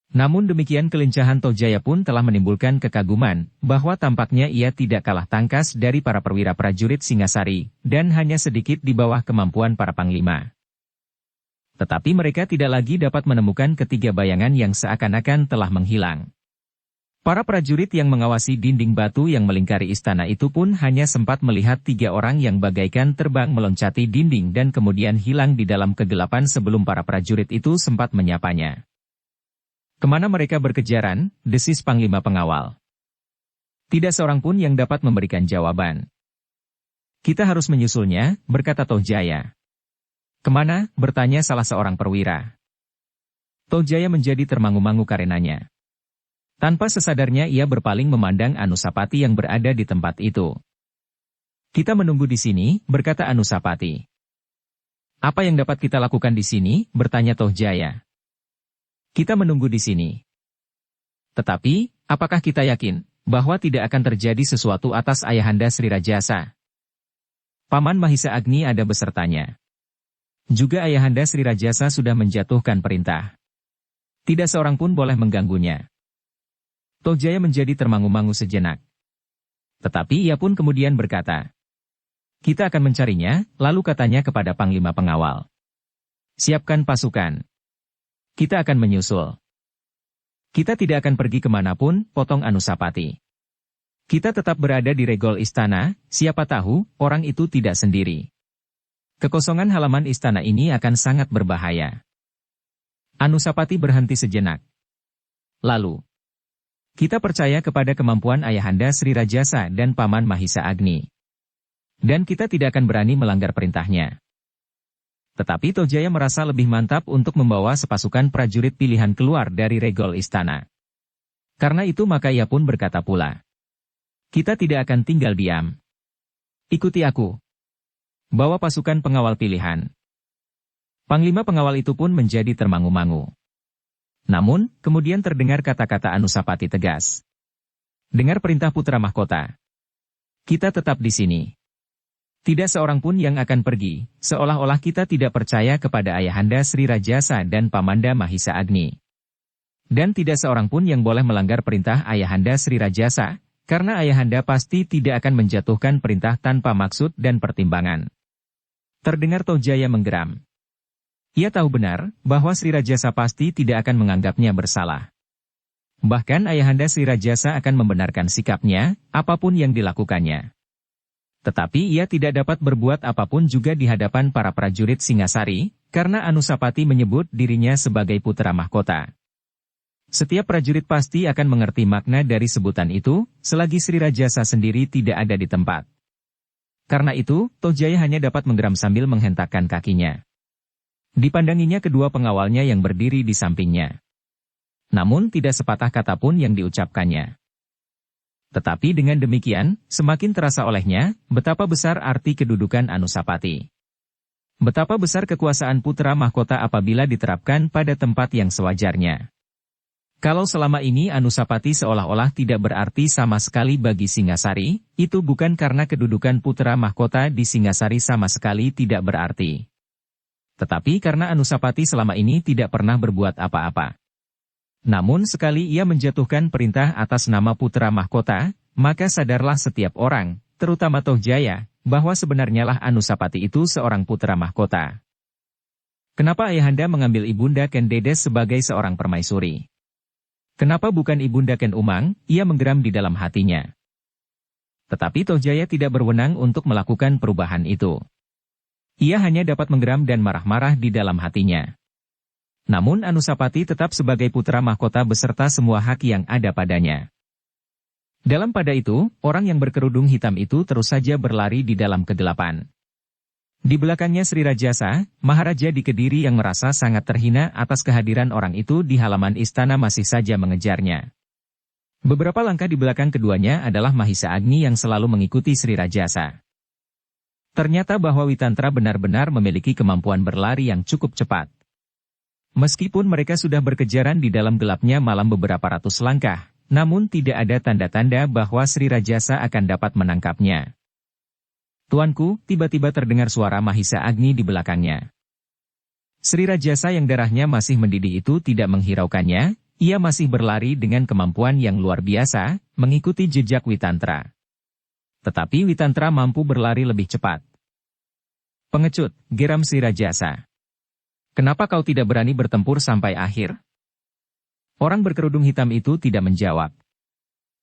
Namun demikian kelincahan Tohjaya pun telah menimbulkan kekaguman, bahwa tampaknya ia tidak kalah tangkas dari para perwira prajurit Singasari, dan hanya sedikit di bawah kemampuan para panglima. Tetapi mereka tidak lagi dapat menemukan ketiga bayangan yang seakan-akan telah menghilang. Para prajurit yang mengawasi dinding batu yang melingkari istana itu pun hanya sempat melihat tiga orang yang bagaikan terbang meloncati dinding dan kemudian hilang di dalam kegelapan sebelum para prajurit itu sempat menyapanya. Kemana mereka berkejaran, desis Panglima Pengawal. Tidak seorang pun yang dapat memberikan jawaban. Kita harus menyusulnya, berkata Tohjaya. Kemana, bertanya salah seorang perwira. Tohjaya menjadi termangu-mangu karenanya. Tanpa sesadarnya ia berpaling memandang Anusapati yang berada di tempat itu. Kita menunggu di sini, berkata Anusapati. Apa yang dapat kita lakukan di sini, bertanya Tohjaya. Kita menunggu di sini. Tetapi, apakah kita yakin bahwa tidak akan terjadi sesuatu atas Ayahanda Sri Rajasa? Paman Mahisa Agni ada besertanya. Juga Ayahanda Sri Rajasa sudah menjatuhkan perintah. Tidak seorang pun boleh mengganggunya. Tohjaya menjadi termangu-mangu sejenak. Tetapi ia pun kemudian berkata, kita akan mencarinya, lalu katanya kepada Panglima Pengawal. Siapkan pasukan. Kita akan menyusul. Kita tidak akan pergi kemanapun, potong Anusapati. Kita tetap berada di regol istana, siapa tahu, orang itu tidak sendiri. Kekosongan halaman istana ini akan sangat berbahaya. Anusapati berhenti sejenak. Lalu, kita percaya kepada kemampuan Ayahanda Sri Rajasa dan Paman Mahisa Agni. Dan kita tidak akan berani melanggar perintahnya. Tetapi Tohjaya merasa lebih mantap untuk membawa sepasukan prajurit pilihan keluar dari regol istana. Karena itu maka ia pun berkata pula. Kita tidak akan tinggal diam. Ikuti aku. Bawa pasukan pengawal pilihan. Panglima pengawal itu pun menjadi termangu-mangu. Namun, kemudian terdengar kata-kata Anusapati tegas. Dengar perintah putra mahkota. Kita tetap di sini. Tidak seorang pun yang akan pergi, seolah-olah kita tidak percaya kepada Ayahanda Sri Rajasa dan Pamanda Mahisa Agni. Dan tidak seorang pun yang boleh melanggar perintah Ayahanda Sri Rajasa, karena Ayahanda pasti tidak akan menjatuhkan perintah tanpa maksud dan pertimbangan. Terdengar Tohjaya menggeram. Ia tahu benar bahwa Sri Rajasa pasti tidak akan menganggapnya bersalah. Bahkan Ayahanda Sri Rajasa akan membenarkan sikapnya, apapun yang dilakukannya. Tetapi ia tidak dapat berbuat apapun juga di hadapan para prajurit Singasari, karena Anusapati menyebut dirinya sebagai putra mahkota. Setiap prajurit pasti akan mengerti makna dari sebutan itu, selagi Sri Rajasa sendiri tidak ada di tempat. Karena itu, Tohjaya hanya dapat menggeram sambil menghentakkan kakinya. Dipandanginya kedua pengawalnya yang berdiri di sampingnya. Namun tidak sepatah kata pun yang diucapkannya. Tetapi dengan demikian, semakin terasa olehnya, betapa besar arti kedudukan Anusapati. Betapa besar kekuasaan putra mahkota apabila diterapkan pada tempat yang sewajarnya. Kalau selama ini Anusapati seolah-olah tidak berarti sama sekali bagi Singasari, itu bukan karena kedudukan putra mahkota di Singasari sama sekali tidak berarti. Tetapi karena Anusapati selama ini tidak pernah berbuat apa-apa. Namun sekali ia menjatuhkan perintah atas nama putra mahkota, maka sadarlah setiap orang, terutama Tohjaya, bahwa sebenarnya lah Anusapati itu seorang putra mahkota. Kenapa Ayahanda mengambil Ibunda Ken Dedes sebagai seorang permaisuri? Kenapa bukan Ibunda Ken Umang? Ia menggeram di dalam hatinya. Tetapi Tohjaya tidak berwenang untuk melakukan perubahan itu. Ia hanya dapat menggeram dan marah-marah di dalam hatinya. Namun Anusapati tetap sebagai putra mahkota beserta semua hak yang ada padanya. Dalam pada itu, orang yang berkerudung hitam itu terus saja berlari di dalam kegelapan. Di belakangnya Sri Rajasa, Maharaja di Kediri yang merasa sangat terhina atas kehadiran orang itu di halaman istana masih saja mengejarnya. Beberapa langkah di belakang keduanya adalah Mahisa Agni yang selalu mengikuti Sri Rajasa. Ternyata bahwa Witantra benar-benar memiliki kemampuan berlari yang cukup cepat. Meskipun mereka sudah berkejaran di dalam gelapnya malam beberapa ratus langkah, namun tidak ada tanda-tanda bahwa Sri Rajasa akan dapat menangkapnya. Tuanku, tiba-tiba terdengar suara Mahisa Agni di belakangnya. Sri Rajasa yang darahnya masih mendidih itu tidak menghiraukannya, ia masih berlari dengan kemampuan yang luar biasa, mengikuti jejak Witantra. Tetapi Witantra mampu berlari lebih cepat. Pengecut, geram Sri Rajasa. Kenapa kau tidak berani bertempur sampai akhir? Orang berkerudung hitam itu tidak menjawab.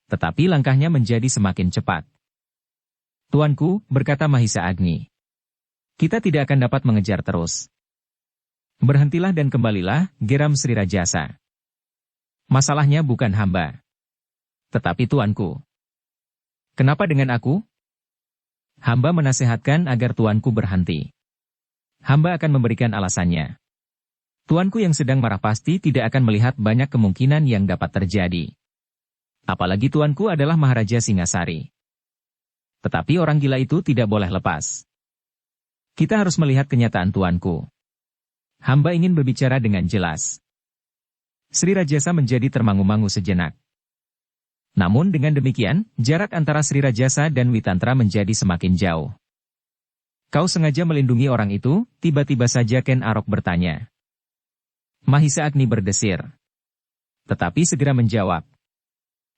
Tetapi langkahnya menjadi semakin cepat. Tuanku, berkata Mahisa Agni. Kita tidak akan dapat mengejar terus. Berhentilah dan kembalilah, geram Sri Rajasa. Masalahnya bukan hamba. Tetapi tuanku. Kenapa dengan aku? Hamba menasehatkan agar tuanku berhenti. Hamba akan memberikan alasannya. Tuanku yang sedang marah pasti tidak akan melihat banyak kemungkinan yang dapat terjadi. Apalagi tuanku adalah Maharaja Singasari. Tetapi orang gila itu tidak boleh lepas. Kita harus melihat kenyataan tuanku. Hamba ingin berbicara dengan jelas. Sri Rajasa menjadi termangu-mangu sejenak. Namun dengan demikian, jarak antara Sri Rajasa dan Witantra menjadi semakin jauh. Kau sengaja melindungi orang itu, tiba-tiba saja Ken Arok bertanya. Mahisa Agni berdesir. Tetapi segera menjawab.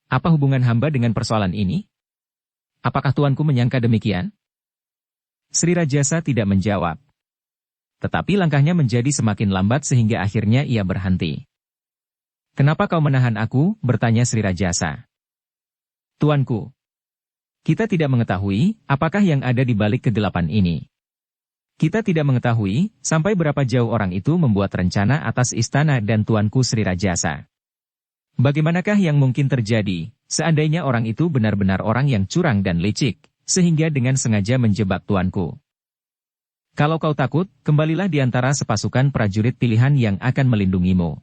Apa hubungan hamba dengan persoalan ini? Apakah tuanku menyangka demikian? Sri Rajasa tidak menjawab. Tetapi langkahnya menjadi semakin lambat sehingga akhirnya ia berhenti. Kenapa kau menahan aku? Bertanya Sri Rajasa. Tuanku, kita tidak mengetahui apakah yang ada di balik kegelapan ini. Kita tidak mengetahui sampai berapa jauh orang itu membuat rencana atas istana dan tuanku Sri Rajasa. Bagaimanakah yang mungkin terjadi seandainya orang itu benar-benar orang yang curang dan licik, sehingga dengan sengaja menjebak tuanku? Kalau kau takut, kembalilah di antara sepasukan prajurit pilihan yang akan melindungimu.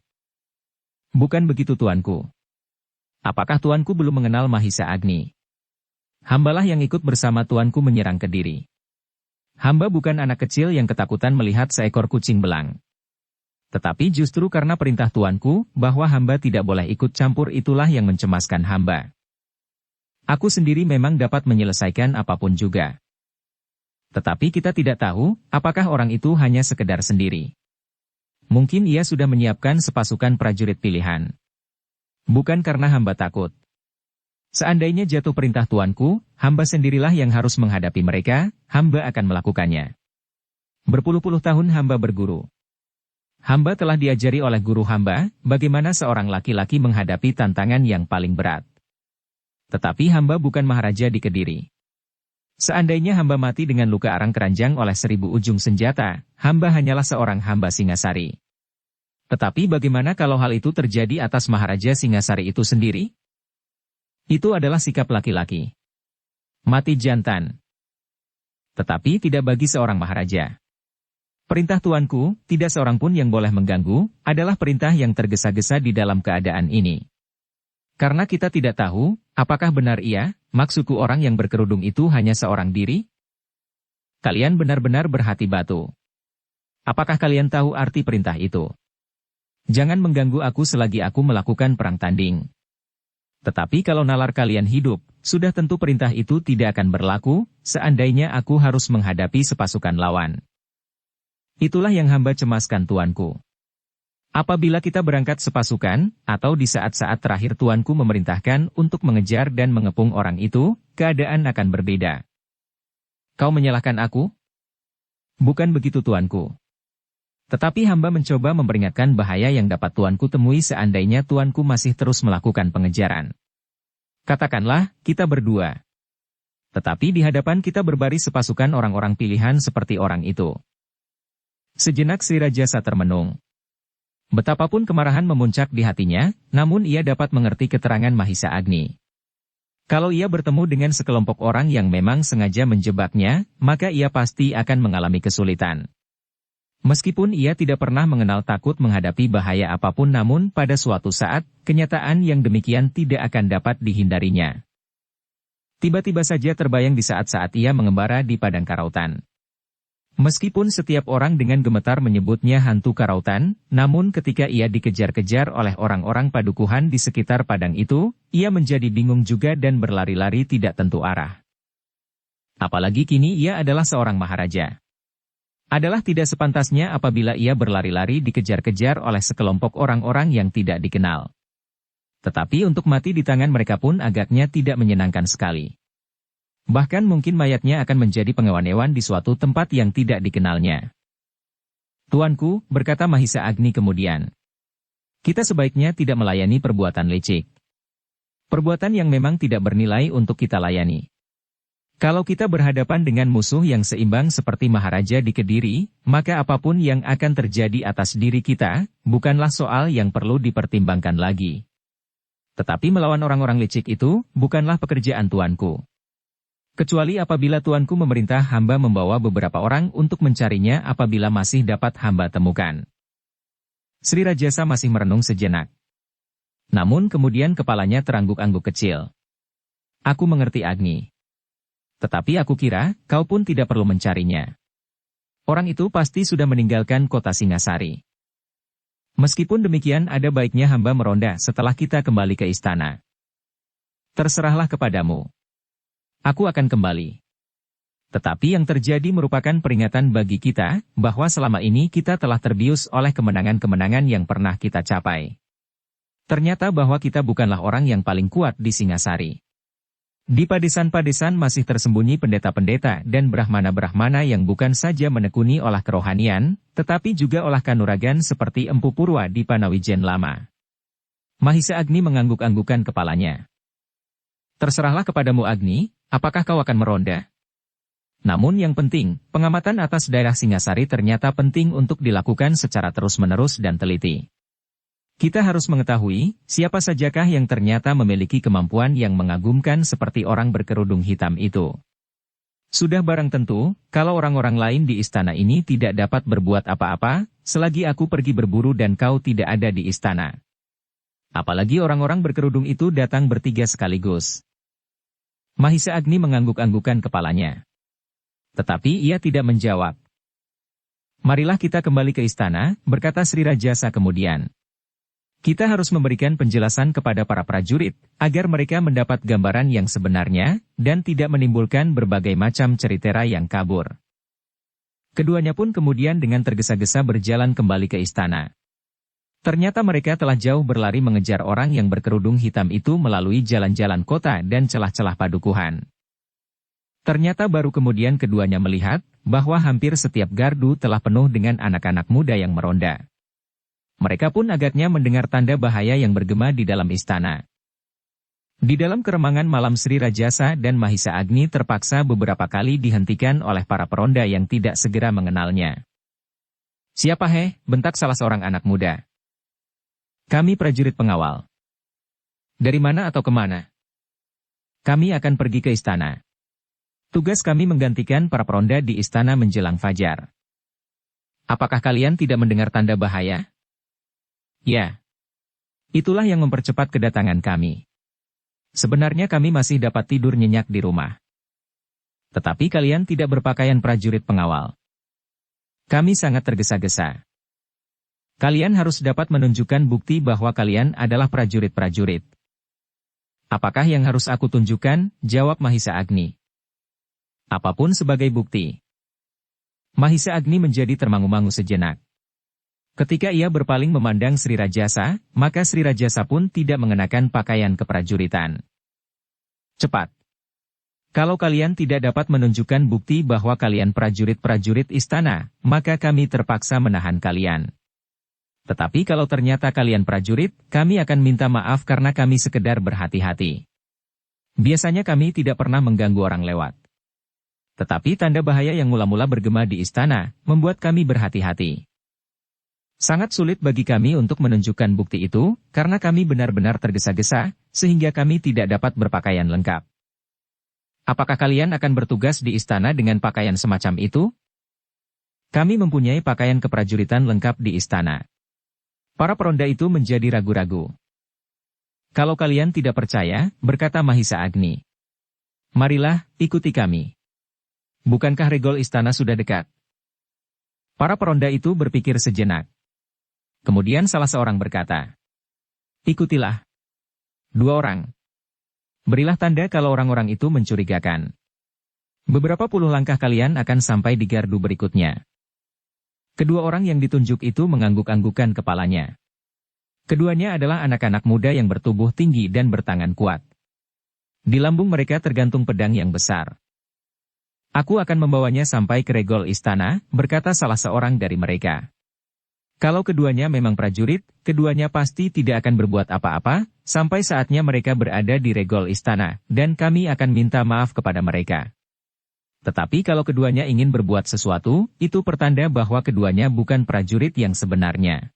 Bukan begitu tuanku. Apakah tuanku belum mengenal Mahisa Agni? Hambalah yang ikut bersama tuanku menyerang Kediri. Hamba bukan anak kecil yang ketakutan melihat seekor kucing belang. Tetapi justru karena perintah tuanku bahwa hamba tidak boleh ikut campur itulah yang mencemaskan hamba. Aku sendiri memang dapat menyelesaikan apapun juga. Tetapi kita tidak tahu apakah orang itu hanya sekedar sendiri. Mungkin ia sudah menyiapkan sepasukan prajurit pilihan. Bukan karena hamba takut. Seandainya jatuh perintah tuanku, hamba sendirilah yang harus menghadapi mereka, hamba akan melakukannya. Berpuluh-puluh tahun hamba berguru. Hamba telah diajari oleh guru hamba, bagaimana seorang laki-laki menghadapi tantangan yang paling berat. Tetapi hamba bukan Maharaja di Kediri. Seandainya hamba mati dengan luka arang keranjang oleh 1000 ujung senjata, hamba hanyalah seorang hamba Singasari. Tetapi bagaimana kalau hal itu terjadi atas Maharaja Singasari itu sendiri? Itu adalah sikap laki-laki. Mati jantan. Tetapi tidak bagi seorang Maharaja. Perintah tuanku, tidak seorang pun yang boleh mengganggu, adalah perintah yang tergesa-gesa di dalam keadaan ini. Karena kita tidak tahu, apakah benar ia, maksudku orang yang berkerudung itu hanya seorang diri? Kalian benar-benar berhati batu. Apakah kalian tahu arti perintah itu? Jangan mengganggu aku selagi aku melakukan perang tanding. Tetapi kalau nalar kalian hidup, sudah tentu perintah itu tidak akan berlaku, seandainya aku harus menghadapi sepasukan lawan. Itulah yang hamba cemaskan tuanku. Apabila kita berangkat sepasukan, atau di saat-saat terakhir tuanku memerintahkan untuk mengejar dan mengepung orang itu, keadaan akan berbeda. Kau menyalahkan aku? Bukan begitu tuanku. Tetapi hamba mencoba memperingatkan bahaya yang dapat tuanku temui seandainya tuanku masih terus melakukan pengejaran. Katakanlah, kita berdua. Tetapi di hadapan kita berbaris sepasukan orang-orang pilihan seperti orang itu. Sejenak Sri Rajasa termenung. Betapapun kemarahan memuncak di hatinya, namun ia dapat mengerti keterangan Mahisa Agni. Kalau ia bertemu dengan sekelompok orang yang memang sengaja menjebaknya, maka ia pasti akan mengalami kesulitan. Meskipun ia tidak pernah mengenal takut menghadapi bahaya apapun namun pada suatu saat, kenyataan yang demikian tidak akan dapat dihindarinya. Tiba-tiba saja terbayang di saat-saat ia mengembara di padang karautan. Meskipun setiap orang dengan gemetar menyebutnya hantu karautan, namun ketika ia dikejar-kejar oleh orang-orang padukuhan di sekitar padang itu, ia menjadi bingung juga dan berlari-lari tidak tentu arah. Apalagi kini ia adalah seorang maharaja. Adalah tidak sepantasnya apabila ia berlari-lari dikejar-kejar oleh sekelompok orang-orang yang tidak dikenal. Tetapi untuk mati di tangan mereka pun agaknya tidak menyenangkan sekali. Bahkan mungkin mayatnya akan menjadi pengewan-ewan di suatu tempat yang tidak dikenalnya. Tuanku, berkata Mahisa Agni kemudian. Kita sebaiknya tidak melayani perbuatan licik. Perbuatan yang memang tidak bernilai untuk kita layani. Kalau kita berhadapan dengan musuh yang seimbang seperti Maharaja di Kediri, maka apapun yang akan terjadi atas diri kita, bukanlah soal yang perlu dipertimbangkan lagi. Tetapi melawan orang-orang licik itu, bukanlah pekerjaan tuanku. Kecuali apabila tuanku memerintah hamba membawa beberapa orang untuk mencarinya apabila masih dapat hamba temukan. Sri Rajasa masih merenung sejenak. Namun kemudian kepalanya terangguk-angguk kecil. Aku mengerti Agni. Tetapi aku kira, kau pun tidak perlu mencarinya. Orang itu pasti sudah meninggalkan kota Singasari. Meskipun demikian ada baiknya hamba meronda setelah kita kembali ke istana. Terserahlah kepadamu. Aku akan kembali. Tetapi yang terjadi merupakan peringatan bagi kita, bahwa selama ini kita telah terbius oleh kemenangan-kemenangan yang pernah kita capai. Ternyata bahwa kita bukanlah orang yang paling kuat di Singasari. Di padesan-padesan masih tersembunyi pendeta-pendeta dan brahmana-brahmana yang bukan saja menekuni olah kerohanian, tetapi juga olah kanuragan seperti Empu Purwa di Panawijen Lama. Mahisa Agni mengangguk-anggukan kepalanya. Terserahlah kepadamu Agni, apakah kau akan meronda? Namun yang penting, pengamatan atas daerah Singasari ternyata penting untuk dilakukan secara terus-menerus dan teliti. Kita harus mengetahui, siapa sajakah yang ternyata memiliki kemampuan yang mengagumkan seperti orang berkerudung hitam itu. Sudah barang tentu, kalau orang-orang lain di istana ini tidak dapat berbuat apa-apa, selagi aku pergi berburu dan kau tidak ada di istana. Apalagi orang-orang berkerudung itu datang bertiga sekaligus. Mahisa Agni mengangguk-anggukan kepalanya. Tetapi ia tidak menjawab. Marilah kita kembali ke istana, berkata Sri Rajasa kemudian. Kita harus memberikan penjelasan kepada para prajurit, agar mereka mendapat gambaran yang sebenarnya, dan tidak menimbulkan berbagai macam ceritera yang kabur. Keduanya pun kemudian dengan tergesa-gesa berjalan kembali ke istana. Ternyata mereka telah jauh berlari mengejar orang yang berkerudung hitam itu melalui jalan-jalan kota dan celah-celah padukuhan. Ternyata baru kemudian keduanya melihat, bahwa hampir setiap gardu telah penuh dengan anak-anak muda yang meronda. Mereka pun agaknya mendengar tanda bahaya yang bergema di dalam istana. Di dalam keremangan malam Sri Rajasa dan Mahisa Agni terpaksa beberapa kali dihentikan oleh para peronda yang tidak segera mengenalnya. Siapa he? Bentak salah seorang anak muda. Kami prajurit pengawal. Dari mana atau kemana? Kami akan pergi ke istana. Tugas kami menggantikan para peronda di istana menjelang fajar. Apakah kalian tidak mendengar tanda bahaya? Ya. Itulah yang mempercepat kedatangan kami. Sebenarnya kami masih dapat tidur nyenyak di rumah. Tetapi kalian tidak berpakaian prajurit pengawal. Kami sangat tergesa-gesa. Kalian harus dapat menunjukkan bukti bahwa kalian adalah prajurit-prajurit. Apakah yang harus aku tunjukkan? Jawab Mahisa Agni. Apapun sebagai bukti. Mahisa Agni menjadi termangu-mangu sejenak. Ketika ia berpaling memandang Sri Rajasa, maka Sri Rajasa pun tidak mengenakan pakaian keprajuritan. Cepat. Kalau kalian tidak dapat menunjukkan bukti bahwa kalian prajurit-prajurit istana, maka kami terpaksa menahan kalian. Tetapi kalau ternyata kalian prajurit, kami akan minta maaf karena kami sekedar berhati-hati. Biasanya kami tidak pernah mengganggu orang lewat. Tetapi tanda bahaya yang mula-mula bergema di istana, membuat kami berhati-hati. Sangat sulit bagi kami untuk menunjukkan bukti itu, karena kami benar-benar tergesa-gesa, sehingga kami tidak dapat berpakaian lengkap. Apakah kalian akan bertugas di istana dengan pakaian semacam itu? Kami mempunyai pakaian keprajuritan lengkap di istana. Para peronda itu menjadi ragu-ragu. Kalau kalian tidak percaya, berkata Mahisa Agni. Marilah, ikuti kami. Bukankah regol istana sudah dekat? Para peronda itu berpikir sejenak. Kemudian salah seorang berkata, ikutilah. Dua orang. Berilah tanda kalau orang-orang itu mencurigakan. Beberapa puluh langkah kalian akan sampai di gardu berikutnya. Kedua orang yang ditunjuk itu mengangguk-anggukan kepalanya. Keduanya adalah anak-anak muda yang bertubuh tinggi dan bertangan kuat. Di lambung mereka tergantung pedang yang besar. Aku akan membawanya sampai ke regol istana, berkata salah seorang dari mereka. Kalau keduanya memang prajurit, keduanya pasti tidak akan berbuat apa-apa, sampai saatnya mereka berada di regol istana, dan kami akan minta maaf kepada mereka. Tetapi kalau keduanya ingin berbuat sesuatu, itu pertanda bahwa keduanya bukan prajurit yang sebenarnya.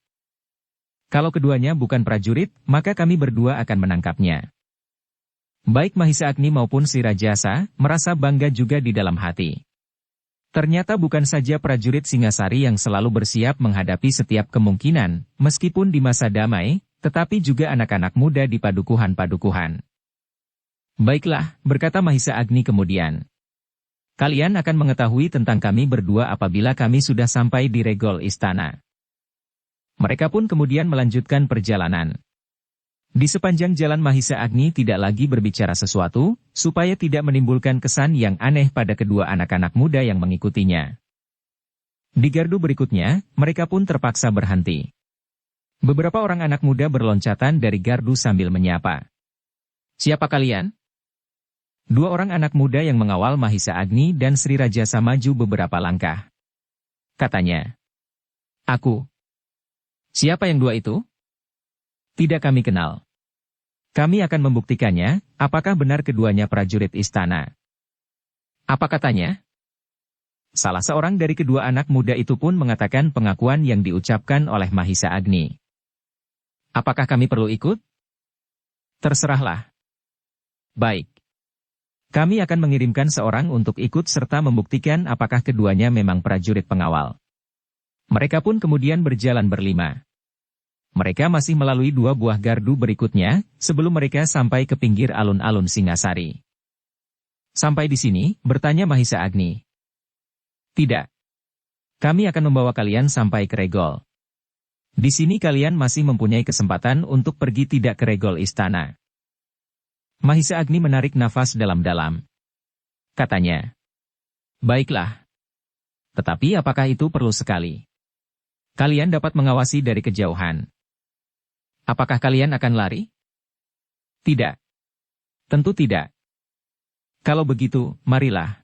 Kalau keduanya bukan prajurit, maka kami berdua akan menangkapnya. Baik Mahisa Agni maupun Sri Rajasa, merasa bangga juga di dalam hati. Ternyata bukan saja prajurit Singasari yang selalu bersiap menghadapi setiap kemungkinan, meskipun di masa damai, tetapi juga anak-anak muda di padukuhan-padukuhan. Baiklah, berkata Mahisa Agni kemudian. Kalian akan mengetahui tentang kami berdua apabila kami sudah sampai di regol istana. Mereka pun kemudian melanjutkan perjalanan. Di sepanjang jalan Mahisa Agni tidak lagi berbicara sesuatu, supaya tidak menimbulkan kesan yang aneh pada kedua anak-anak muda yang mengikutinya. Di gardu berikutnya, mereka pun terpaksa berhenti. Beberapa orang anak muda berloncatan dari gardu sambil menyapa. Siapa kalian? Dua orang anak muda yang mengawal Mahisa Agni dan Sri Rajasa maju beberapa langkah. Katanya, aku. Siapa yang dua itu? Tidak kami kenal. Kami akan membuktikannya, apakah benar keduanya prajurit istana. Apa katanya? Salah seorang dari kedua anak muda itu pun mengatakan pengakuan yang diucapkan oleh Mahisa Agni. Apakah kami perlu ikut? Terserahlah. Baik. Kami akan mengirimkan seorang untuk ikut serta membuktikan apakah keduanya memang prajurit pengawal. Mereka pun kemudian berjalan berlima. Mereka masih melalui dua buah gardu berikutnya, sebelum mereka sampai ke pinggir alun-alun Singasari. Sampai di sini, bertanya Mahisa Agni. Tidak. Kami akan membawa kalian sampai ke regol. Di sini kalian masih mempunyai kesempatan untuk pergi tidak ke regol istana. Mahisa Agni menarik nafas dalam-dalam. Katanya, baiklah. Tetapi apakah itu perlu sekali? Kalian dapat mengawasi dari kejauhan. Apakah kalian akan lari? Tidak. Tentu tidak. Kalau begitu, marilah.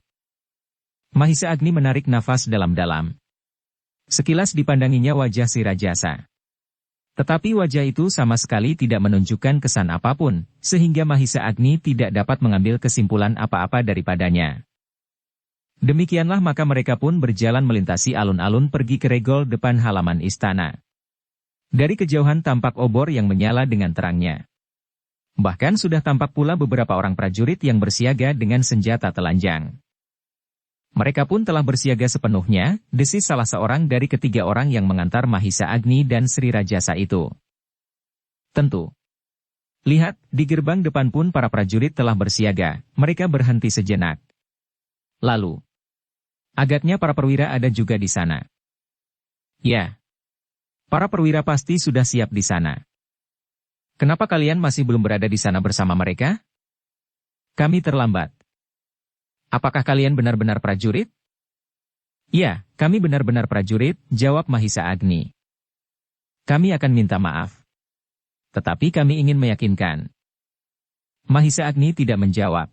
Mahisa Agni menarik nafas dalam-dalam. Sekilas dipandanginya wajah si Rajasa. Tetapi wajah itu sama sekali tidak menunjukkan kesan apapun, sehingga Mahisa Agni tidak dapat mengambil kesimpulan apa-apa daripadanya. Demikianlah maka mereka pun berjalan melintasi alun-alun pergi ke regol depan halaman istana. Dari kejauhan tampak obor yang menyala dengan terangnya. Bahkan sudah tampak pula beberapa orang prajurit yang bersiaga dengan senjata telanjang. Mereka pun telah bersiaga sepenuhnya, desis salah seorang dari ketiga orang yang mengantar Mahisa Agni dan Sri Rajasa itu. Tentu. Lihat, di gerbang depan pun para prajurit telah bersiaga, mereka berhenti sejenak. Lalu, agaknya para perwira ada juga di sana. Ya. Para perwira pasti sudah siap di sana. Kenapa kalian masih belum berada di sana bersama mereka? Kami terlambat. Apakah kalian benar-benar prajurit? Ya, kami benar-benar prajurit, jawab Mahisa Agni. Kami akan minta maaf. Tetapi kami ingin meyakinkan. Mahisa Agni tidak menjawab.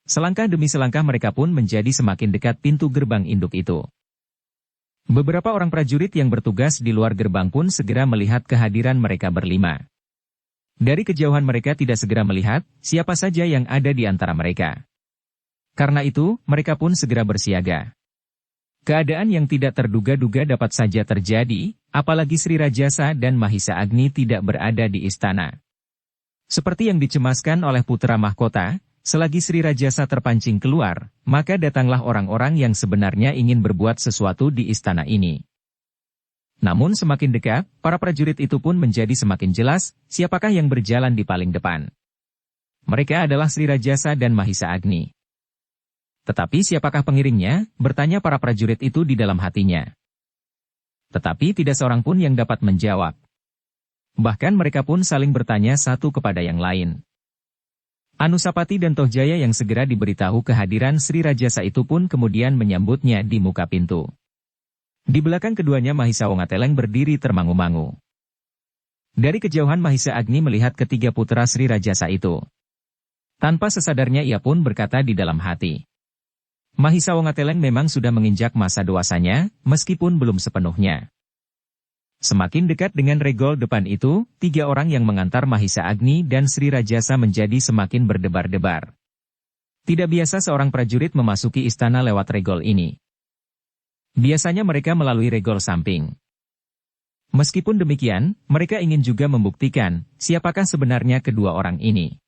Selangkah demi selangkah mereka pun menjadi semakin dekat pintu gerbang induk itu. Beberapa orang prajurit yang bertugas di luar gerbang pun segera melihat kehadiran mereka berlima. Dari kejauhan mereka tidak segera melihat siapa saja yang ada di antara mereka. Karena itu, mereka pun segera bersiaga. Keadaan yang tidak terduga-duga dapat saja terjadi, apalagi Sri Rajasa dan Mahisa Agni tidak berada di istana. Seperti yang dicemaskan oleh putra mahkota, selagi Sri Rajasa terpancing keluar, maka datanglah orang-orang yang sebenarnya ingin berbuat sesuatu di istana ini. Namun semakin dekat, para prajurit itu pun menjadi semakin jelas, siapakah yang berjalan di paling depan. Mereka adalah Sri Rajasa dan Mahisa Agni. Tetapi siapakah pengiringnya, bertanya para prajurit itu di dalam hatinya. Tetapi tidak seorang pun yang dapat menjawab. Bahkan mereka pun saling bertanya satu kepada yang lain. Anusapati dan Tohjaya yang segera diberitahu kehadiran Sri Rajasa itu pun kemudian menyambutnya di muka pintu. Di belakang keduanya Mahisa Wongateleng berdiri termangu-mangu. Dari kejauhan Mahisa Agni melihat ketiga putra Sri Rajasa itu. Tanpa sesadarnya ia pun berkata di dalam hati. Mahisa Wongateleng memang sudah menginjak masa dewasanya, meskipun belum sepenuhnya. Semakin dekat dengan regol depan itu, tiga orang yang mengantar Mahisa Agni dan Sri Rajasa menjadi semakin berdebar-debar. Tidak biasa seorang prajurit memasuki istana lewat regol ini. Biasanya mereka melalui regol samping. Meskipun demikian, mereka ingin juga membuktikan siapakah sebenarnya kedua orang ini.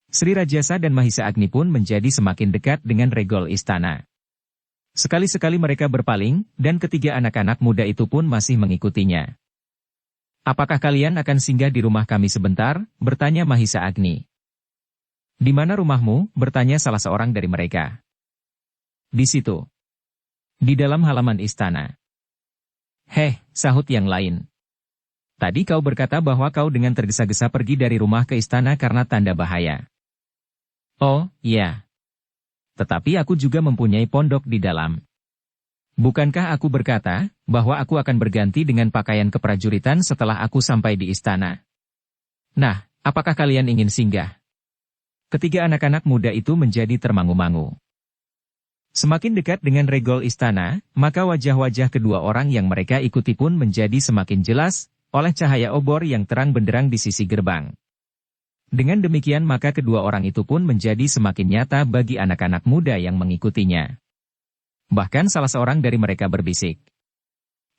Sri Rajasa dan Mahisa Agni pun menjadi semakin dekat dengan regol istana. Sekali-sekali mereka berpaling, dan ketiga anak-anak muda itu pun masih mengikutinya. Apakah kalian akan singgah di rumah kami sebentar? Bertanya Mahisa Agni. Di mana rumahmu? Bertanya salah seorang dari mereka. Di situ. Di dalam halaman istana. Heh, sahut yang lain. Tadi kau berkata bahwa kau dengan tergesa-gesa pergi dari rumah ke istana karena tanda bahaya. Oh, iya. Tetapi aku juga mempunyai pondok di dalam. Bukankah aku berkata, bahwa aku akan berganti dengan pakaian keprajuritan setelah aku sampai di istana? Nah, apakah kalian ingin singgah? Ketiga anak-anak muda itu menjadi termangu-mangu. Semakin dekat dengan regol istana, maka wajah-wajah kedua orang yang mereka ikuti pun menjadi semakin jelas, oleh cahaya obor yang terang benderang di sisi gerbang. Dengan demikian maka kedua orang itu pun menjadi semakin nyata bagi anak-anak muda yang mengikutinya. Bahkan salah seorang dari mereka berbisik.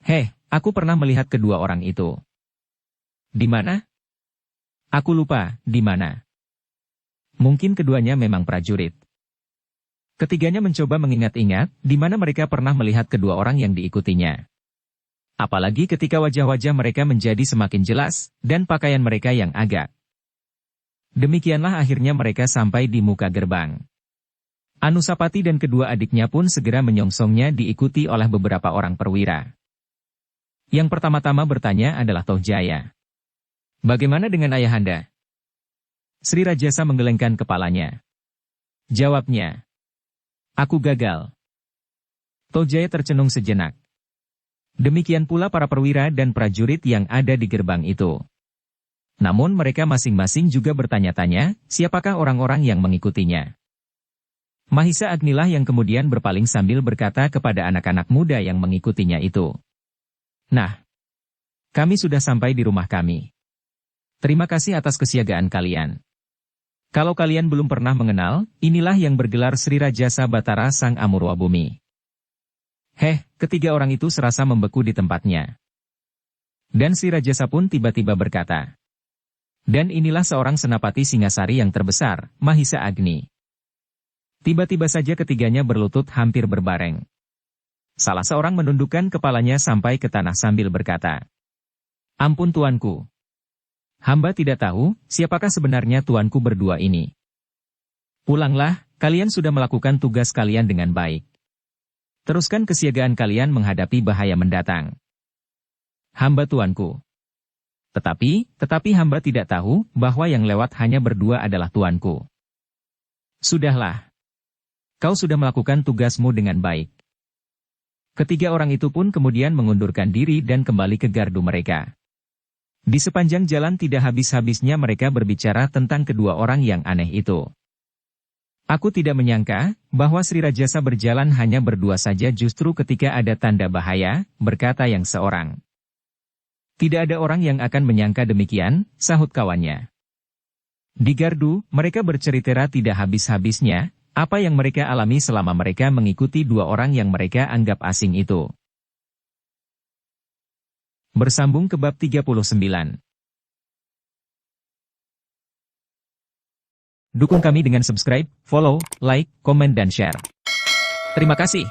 Heh, aku pernah melihat kedua orang itu. Di mana? Aku lupa, di mana. Mungkin keduanya memang prajurit. Ketiganya mencoba mengingat-ingat, di mana mereka pernah melihat kedua orang yang diikutinya. Apalagi ketika wajah-wajah mereka menjadi semakin jelas, dan pakaian mereka yang agak. Demikianlah akhirnya mereka sampai di muka gerbang. Anusapati dan kedua adiknya pun segera menyongsongnya diikuti oleh beberapa orang perwira. Yang pertama-tama bertanya adalah Toh Jaya. Bagaimana dengan ayahanda? Sri Rajasa menggelengkan kepalanya. Jawabnya. Aku gagal. Toh Jaya tercenung sejenak. Demikian pula para perwira dan prajurit yang ada di gerbang itu. Namun mereka masing-masing juga bertanya-tanya, siapakah orang-orang yang mengikutinya. Mahisa Agnilah yang kemudian berpaling sambil berkata kepada anak-anak muda yang mengikutinya itu. Nah, kami sudah sampai di rumah kami. Terima kasih atas kesiagaan kalian. Kalau kalian belum pernah mengenal, inilah yang bergelar Sri Rajasa Batara Sang Amurwa Bumi. Heh, ketiga orang itu serasa membeku di tempatnya. Dan Sri Rajasa pun tiba-tiba berkata. Dan inilah seorang senapati Singasari yang terbesar, Mahisa Agni. Tiba-tiba saja ketiganya berlutut hampir berbareng. Salah seorang menundukkan kepalanya sampai ke tanah sambil berkata. Ampun tuanku. Hamba tidak tahu, siapakah sebenarnya tuanku berdua ini. Pulanglah, kalian sudah melakukan tugas kalian dengan baik. Teruskan kesiagaan kalian menghadapi bahaya mendatang. Hamba tuanku. Tetapi hamba tidak tahu, bahwa yang lewat hanya berdua adalah tuanku. Sudahlah. Kau sudah melakukan tugasmu dengan baik. Ketiga orang itu pun kemudian mengundurkan diri dan kembali ke gardu mereka. Di sepanjang jalan tidak habis-habisnya mereka berbicara tentang kedua orang yang aneh itu. Aku tidak menyangka, bahwa Sri Rajasa berjalan hanya berdua saja justru ketika ada tanda bahaya, berkata yang seorang. Tidak ada orang yang akan menyangka demikian, sahut kawannya. Di gardu, mereka bercerita tidak habis-habisnya, apa yang mereka alami selama mereka mengikuti dua orang yang mereka anggap asing itu. Bersambung ke bab 39. Dukung kami dengan subscribe, follow, like, komen dan share. Terima kasih.